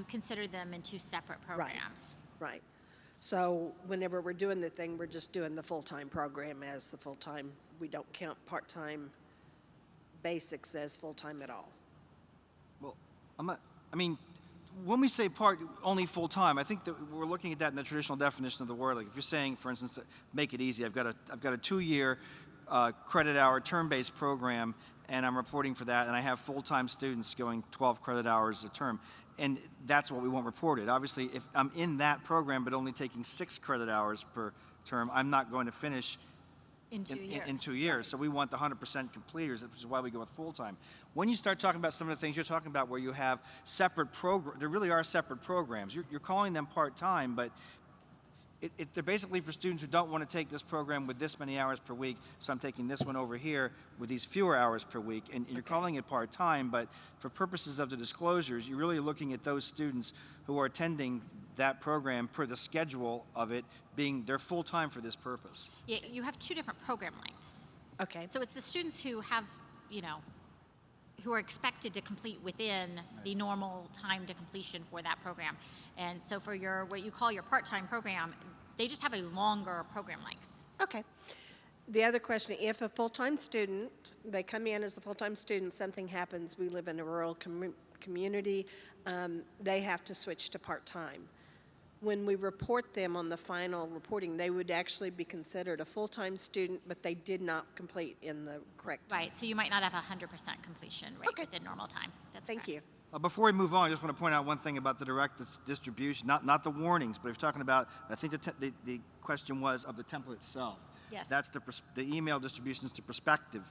considered them in 2 separate programs. Right. So whenever we're doing the thing, we're just doing the full-time program as the full-time. We don't count part-time basics as full-time at all. Well, I mean, when we say only full-time, I think that we're looking at that in the traditional definition of the word. Like if you're saying, for instance, make it easy, I've got a 2-year credit hour term-based program, and I'm reporting for that, and I have full-time students going 12 credit hours a term, and that's what we want reported. Obviously, if I'm in that program but only taking 6 credit hours per term, I'm not going to finish In 2 years. in 2 years. So we want the 100% completers, which is why we go with full-time. When you start talking about some of the things you're talking about where you have separate programs, there really are separate programs. You're calling them part-time, but they're basically for students who don't want to take this program with this many hours per week, so I'm taking this one over here with these fewer hours per week, and you're calling it part-time, but for purposes of the disclosures, you're really looking at those students who are attending that program per the schedule of it being they're full-time for this purpose. Yeah, you have 2 different program lengths. Okay. So it's the students who have, who are expected to complete within the normal time to completion for that program. And so for what you call your part-time program, they just have a longer program length. Okay. The other question, if a full-time student, they come in as a full-time student, something happens, we live in a rural community, they have to switch to part-time. When we report them on the final reporting, they would actually be considered a full-time student, but they did not complete in the correct time. Right, so you might not have a 100% completion rate Okay. within normal time. That's Thank correct. you. Before we move on, I just want to point out one thing about the direct distribution, not the warnings, but if you're talking about, I think the question was of the template itself. Yes. That's the email distributions to prospective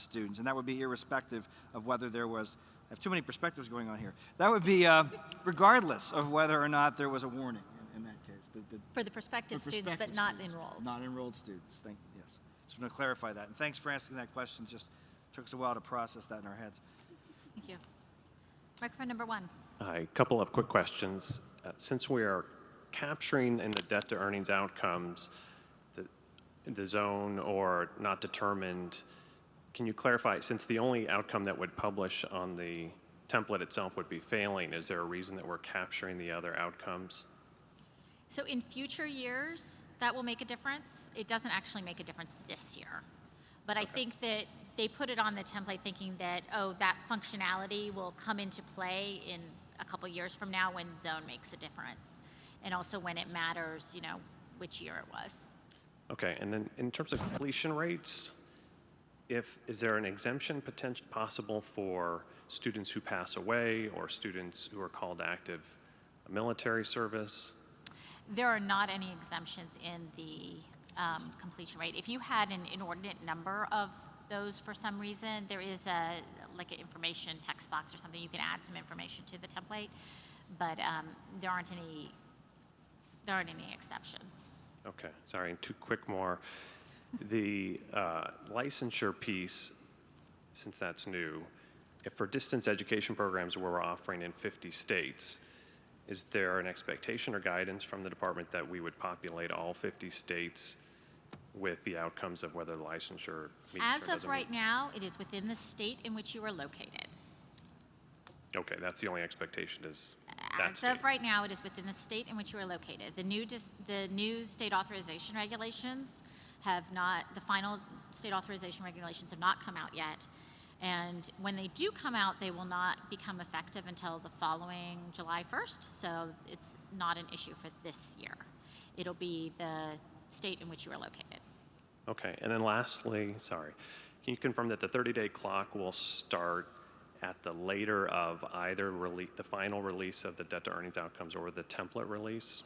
students, and that would be irrespective of whether there was, I have too many perspectives going on here. That would be regardless of whether or not there was a warning in that case. For the prospective For students, but prospective not students, enrolled. Not enrolled students, yes. Just want to clarify that, and thanks for asking that question. Just took us a while to process that in our heads. Thank you. Microphone number 1. Hi, a couple of quick questions. Since we are capturing in the debt to earnings outcomes the zone or not determined, can you clarify, since the only outcome that would publish on the template itself would be failing, is there a reason that we're capturing the other outcomes? So in future years, that will make a difference. It doesn't actually make a difference this year. But I think that they put it on the template thinking that, oh, that functionality will come into play in a couple years from now when zone makes a difference. And also when it matters, which year it was. Okay, and then in terms of completion rates, is there an exemption possible for students who pass away or students who are called to active military service? There are not any exemptions in the completion rate. If you had an inordinate number of those for some reason, there is an information text box or something. You can add some information to the template, but there aren't any exceptions. Okay, sorry, and 2 quick more. The licensure piece, since that's new, if for distance education programs we're offering in 50 states, is there an expectation or guidance from the department that we would populate all 50 states with the outcomes of whether the licensure meets As or of doesn't right meet? now, it is within the state in which you are located. Okay, that's the only expectation is that As state. of right now, it is within the state in which you are located. The new state authorization regulations the final state authorization regulations have not come out yet. And when they do come out, they will not become effective until the following July 1st. So it's not an issue for this year. It'll be the state in which you are located. Okay, and then lastly, sorry, can you confirm that the 30-day clock will start at the later of either the final release of the debt to earnings outcomes or the template release?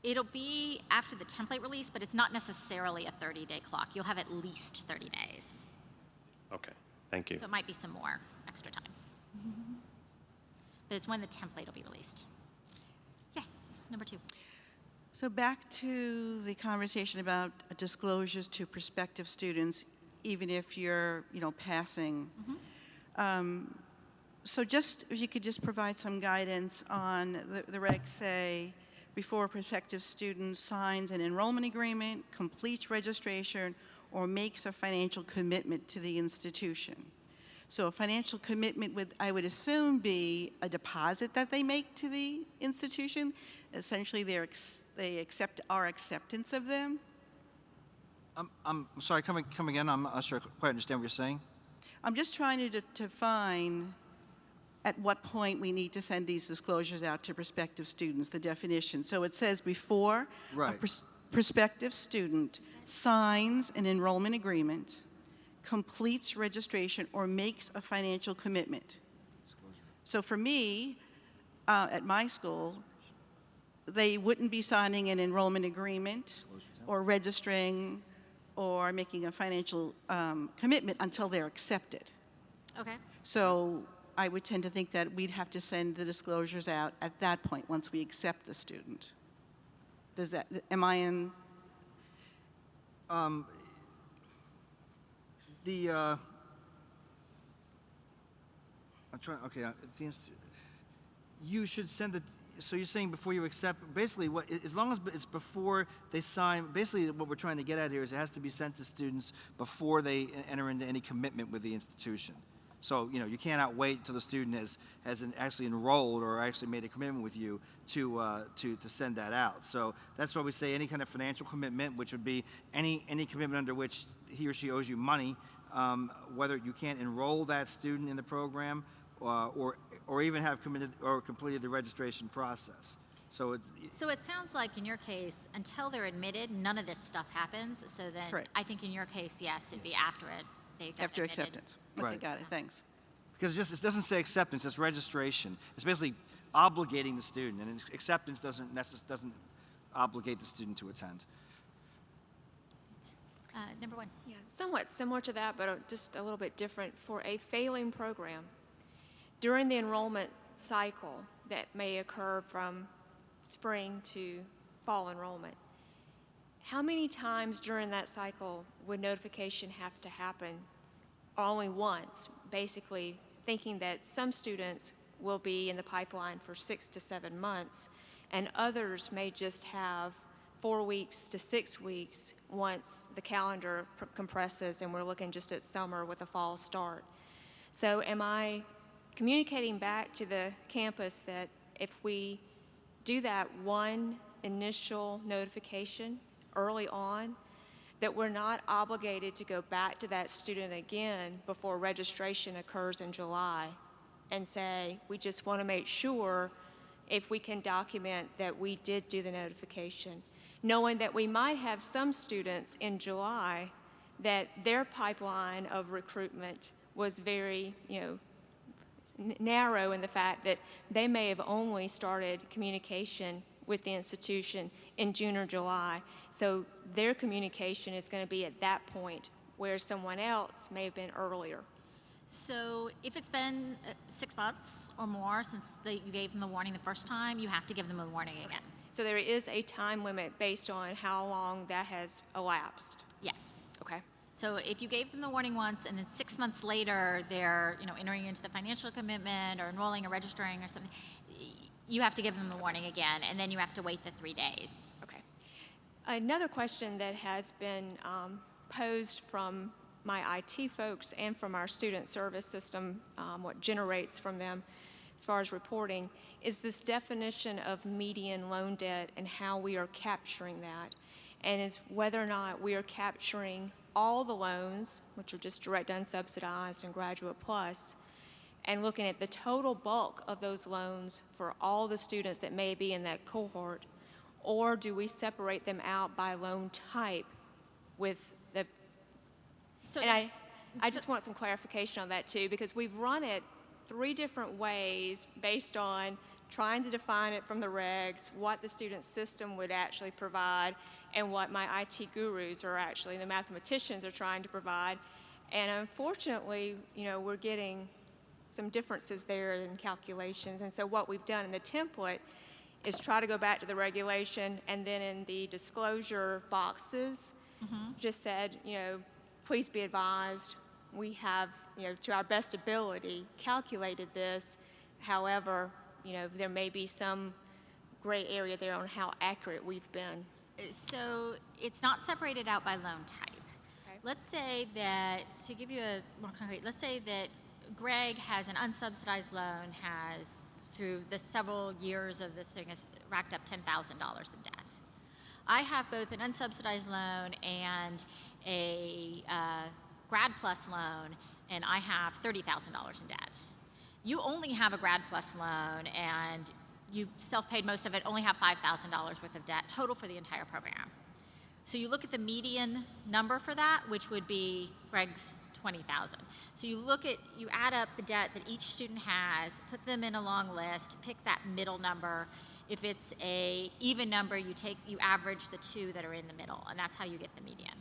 It'll be after the template release, but it's not necessarily a 30-day clock. You'll have at least 30 days. Okay, thank you. So it might be some more extra time. But it's when the template will be released. Yes, number 2. So back to the conversation about disclosures to prospective students, even if you're, passing. So just, if you could just provide some guidance on the regs say, before a prospective student signs an enrollment agreement, completes registration, or makes a financial commitment to the institution. So a financial commitment would, I would assume, be a deposit that they make to the institution. Essentially, they accept our acceptance of them. I'm sorry, come again. I'm not sure I quite understand what you're saying. I'm just trying to define at what point we need to send these disclosures out to prospective students, the definition. So it says before Right. a prospective student signs an enrollment agreement, completes registration, or makes a financial commitment. So for me, at my school, they wouldn't be signing an enrollment agreement or registering or making a financial commitment until they're accepted. Okay. So I would tend to think that we'd have to send the disclosures out at that point once we accept the student. Am I in? I'm trying, okay, you should send it, so you're saying before you accept, basically, as long as it's before they sign, basically what we're trying to get at here is it has to be sent to students before they enter into any commitment with the institution. So, you cannot wait till the student has actually enrolled or actually made a commitment with you to send that out. So that's why we say any kind of financial commitment, which would be any commitment under which he or she owes you money, whether you can't enroll that student in the program or even have committed or completed the registration process. So it sounds like in your case, until they're admitted, none of this stuff happens. So then Correct. I think in your case, yes, it'd be after it. They got After admitted. acceptance. Okay, Right. got it, thanks. because it doesn't say acceptance, it's registration. It's basically obligating the student, and acceptance doesn't obligate the student to attend. Number one. Yeah, somewhat similar to that, but just a little bit different. For a failing program, during the enrollment cycle that may occur from spring to fall enrollment, how many times during that cycle would notification have to happen? Only once, basically thinking that some students will be in the pipeline for 6 to 7 months, and others may just have 4 weeks to 6 weeks once the calendar compresses and we're looking just at summer with a fall start. So am I communicating back to the campus that if we do that one initial notification early on, that we're not obligated to go back to that student again before registration occurs in July and say, we just want to make sure if we can document that we did do the notification, knowing that we might have some students in July that their pipeline of recruitment was very, narrow in the fact that they may have only started communication with the institution in June or July. So their communication is going to be at that point where someone else may have been earlier. So if it's been 6 months or more since you gave them the warning the first time, you have to give them the warning again. So there is a time limit based on how long that has elapsed. Yes. Okay. So if you gave them the warning once and then 6 months later they're entering into the financial commitment or enrolling or registering or something, you have to give them the warning again, and then you have to wait the 3 days. Okay. Another question that has been posed from my IT folks and from our student service system, what generates from them as far as reporting, is this definition of median loan debt and how we are capturing that, and is whether or not we are capturing all the loans, which are just direct unsubsidized and Graduate Plus, and looking at the total bulk of those loans for all the students that may be in that cohort, or do we separate them out by loan type with the... I just want some clarification on that too, because we've run it 3 different ways based on trying to define it from the regs, what the student system would actually provide, and what my IT gurus are actually, the mathematicians are trying to provide. And unfortunately, we're getting some differences there in calculations. And so what we've done in the template is try to go back to the regulation, and then in the disclosure boxes, just said, please be advised, we have, to our best ability, calculated this. However, there may be some gray area there on how accurate we've been. So it's not separated out by loan type. Okay. Let's say that, to give you a more concrete, let's say that Greg has an unsubsidized loan, has through the several years of this thing has racked up $10,000 in debt. I have both an unsubsidized loan and a Grad Plus loan, and I have $30,000 in debt. You only have a Grad Plus loan, and you self-paid most of it, only have $5,000 worth of debt total for the entire program. So you look at the median number for that, which would be Greg's $20,000. So you add up the debt that each student has, put them in a long list, pick that middle number. If it's a even number, you average the 2 that are in the middle, and that's how you get the median.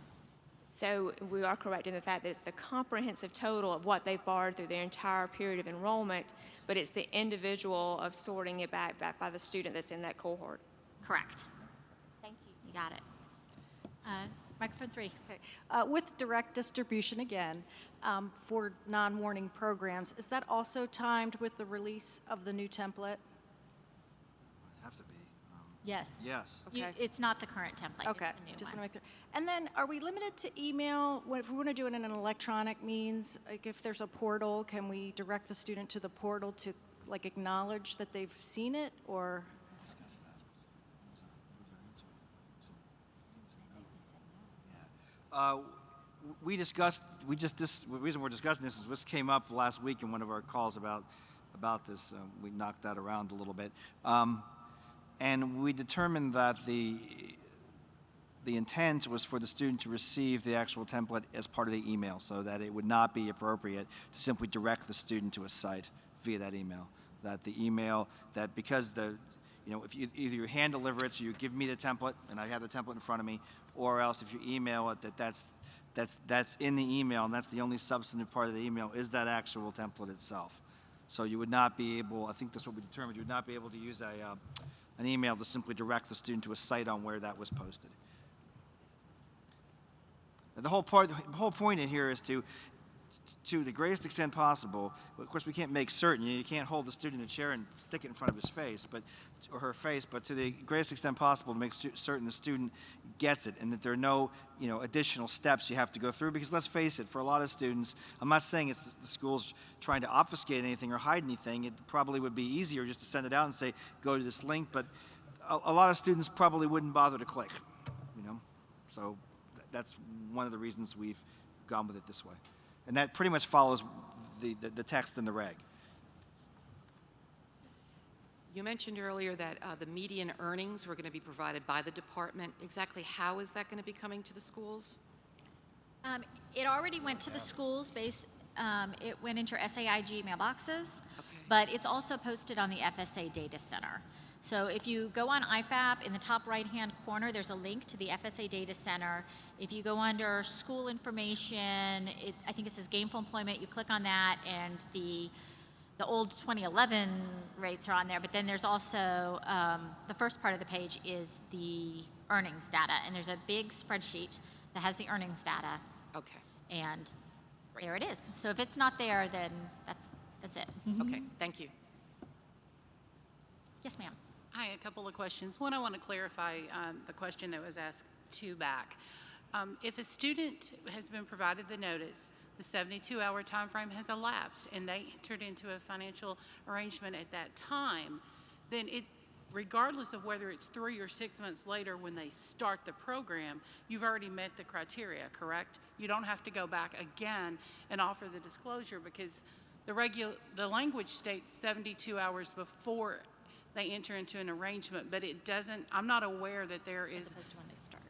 So we are correct in the fact that it's the comprehensive total of what they've borrowed through their entire period of enrollment, but it's the individual of sorting it back by the student that's in that cohort. Correct. Thank you. You got it. Microphone 3. Okay. With direct distribution again, for non-warning programs, is that also timed with the release of the new template? Have to be. Yes. Yes. Okay. It's not the current template. Okay, It's the new just one. want to make clear. And then, are we limited to email? If we want to do it in an electronic means, like if there's a portal, can we direct the student to the portal to acknowledge that they've seen it, or? The reason we're discussing this is this came up last week in one of our calls about this. We knocked that around a little bit. And we determined that the intent was for the student to receive the actual template as part of the email, so that it would not be appropriate to simply direct the student to a site via that email. That the email, that because if you either you hand deliver it, so you give me the template and I have the template in front of me, or else if you email it, that's that's in the email, and that's the only substantive part of the email, is that actual template itself. So you would not be able, I think that's what we determined, you would not be able to use an email to simply direct the student to a site on where that was posted. The whole point in here is to the greatest extent possible. Of course, we can't make certain. You can't hold the student in a chair and stick it in front of his face, or her face. But to the greatest extent possible, to make certain the student gets it, and that there are no, additional steps you have to go through. Because let's face it, for a lot of students, I'm not saying it's the schools trying to obfuscate anything or hide anything. It probably would be easier just to send it out and say, go to this link. But a lot of students probably wouldn't bother to click. So that's one of the reasons we've gone with it this way. And that pretty much follows the text in the reg. You mentioned earlier that the median earnings were going to be provided by the department. Exactly how is that going to be coming to the schools? It already went to the schools. It went into your SAIG mailboxes, Okay. but it's also posted on the FSA Data Center. So if you go on IFAP, in the top right-hand corner, there's a link to the FSA Data Center. If you go under school information, I think it says Gainful Employment, you click on that, and the old 2011 rates are on there, but then there's also, the first part of the page is the earnings data, and there's a big spreadsheet that has the earnings data, Okay. and there it is. So if it's not there, then that's it. Okay. Thank you. Yes, ma'am. Hi, a couple of questions. One, I want to clarify the question that was asked back. If a student has been provided the notice, the 72-hour time frame has elapsed, and they entered into a financial arrangement at that time, then regardless of whether it's 3 or 6 months later when they start the program, you've already met the criteria, correct? You don't have to go back again and offer the disclosure, because the language states 72 hours before they enter into an arrangement, but it doesn't, I'm not aware that there is, As opposed to when they start.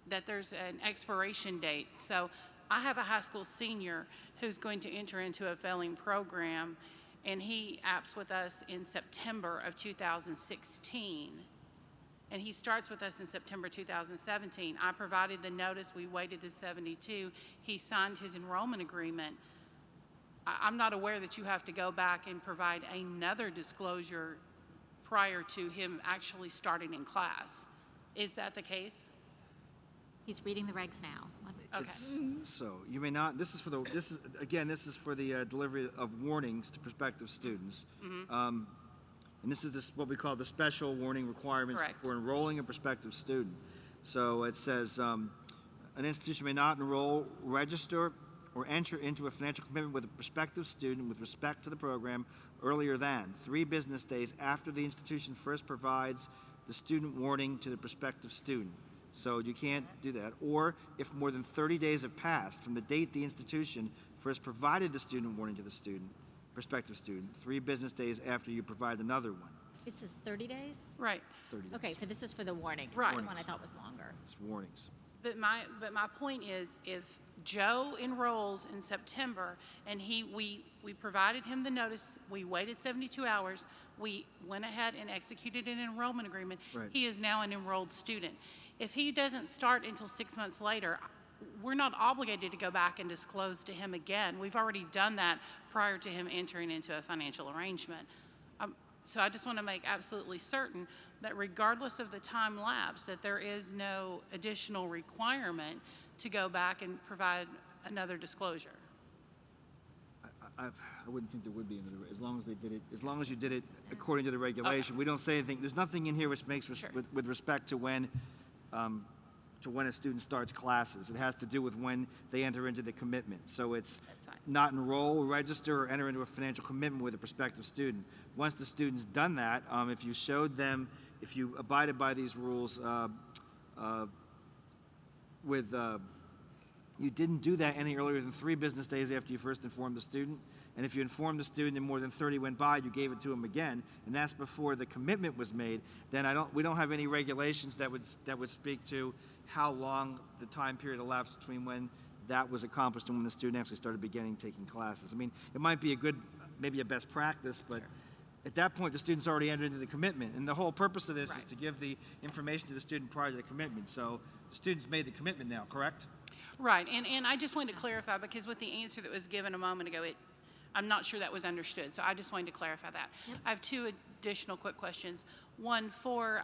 that there's an expiration date. So I have a high school senior who's going to enter into a failing program, and he apps with us in September of 2016. And he starts with us in September 2017. I provided the notice, we waited the 72, he signed his enrollment agreement. I'm not aware that you have to go back and provide another disclosure prior to him actually starting in class. Is that the case? He's reading the regs now. Okay. So you may not. This is for the delivery of warnings to prospective students. And this is what we call the special warning requirements Correct. for enrolling a prospective student. So it says an institution may not enroll, register, or enter into a financial commitment with a prospective student with respect to the program earlier than 3 business days after the institution first provides the student warning to the prospective student. So you can't do that. Or if more than 30 days have passed from the date the institution first provided the student warning to the prospective student, 3 business days after you provide another one. It says 30 days? Right. 30 days. Okay, this is for the warnings. Right. The one I thought was longer. It's warnings. But my point is, if Joe enrolls in September and we provided him the notice, we waited 72 hours, we went ahead and executed an enrollment agreement, Right. he is now an enrolled student. If he doesn't start until 6 months later, we're not obligated to go back and disclose to him again. We've already done that prior to him entering into a financial arrangement. So I just want to make absolutely certain that regardless of the time lapse, that there is no additional requirement to go back and provide another disclosure. I wouldn't think there would be another, as long as they did it, as long as you did it according to the regulation. We don't say anything, there's nothing in here which makes, Sure. with respect to when a student starts classes. It has to do with when they enter into the commitment. So it's That's fine. not enroll, register, or enter into a financial commitment with a prospective student. Once the student's done that, if you showed them, if you abided by these rules you didn't do that any earlier than 3 business days after you first informed the student. And if you informed the student and more than 30 went by, you gave it to him again, and that's before the commitment was made, then we don't have any regulations that would speak to how long the time period elapsed between when that was accomplished and when the student actually started taking classes. I mean, it might be maybe a best practice, but at that point, the student's already entered into the commitment. And the whole purpose of this is to give the information to the student prior to the commitment. So the student's made the commitment now, correct? Right, and I just wanted to clarify, because with the answer that was given a moment ago, I'm not sure that was understood, so I just wanted to clarify that. Yep. I have two additional quick questions. One, for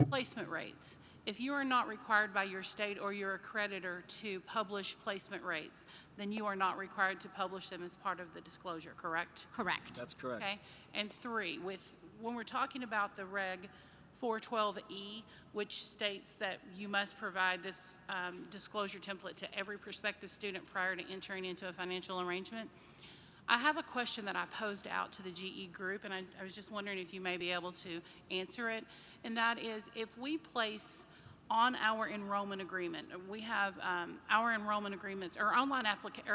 placement rates. If you are not required by your state or your accreditor to publish placement rates, then you are not required to publish them as part of the disclosure, correct? Correct. That's correct. Okay, and three, when we're talking about the Reg 412E, which states that you must provide this disclosure template to every prospective student prior to entering into a financial arrangement, I have a question that I posed out to the GE group, and I was just wondering if you may be able to answer it, and that is, if we place on our enrollment agreement, we have our enrollment agreements, our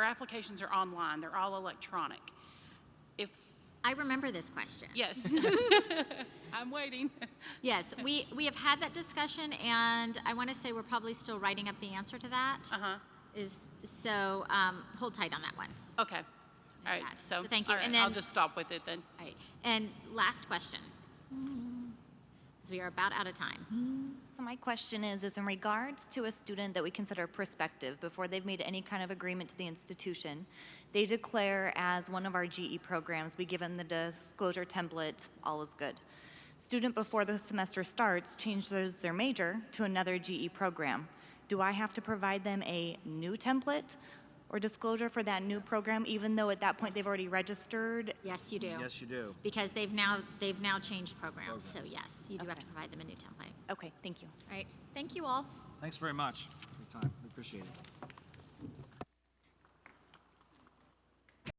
applications are online, they're all electronic. If I remember this question. Yes. I'm waiting. Yes, we have had that discussion, and I want to say we're probably still writing up the answer to that. So hold tight on that one. Okay. All right. So thank you. All right, And then I'll just stop with it then. All right. And last question, because we are about out of time. So my question is in regards to a student that we consider prospective before they've made any kind of agreement to the institution, they declare as one of our GE programs, we give them the disclosure template, all is good. Student before the semester starts changes their major to another GE program. Do I have to provide them a new template or disclosure for that new program, even though at that point they've already registered? Yes, you do. Yes, you do. Because they've now changed programs. So yes, you do have to provide them a new template. Okay, thank you. All right. Thank you all. Thanks very much for your time. We appreciate it.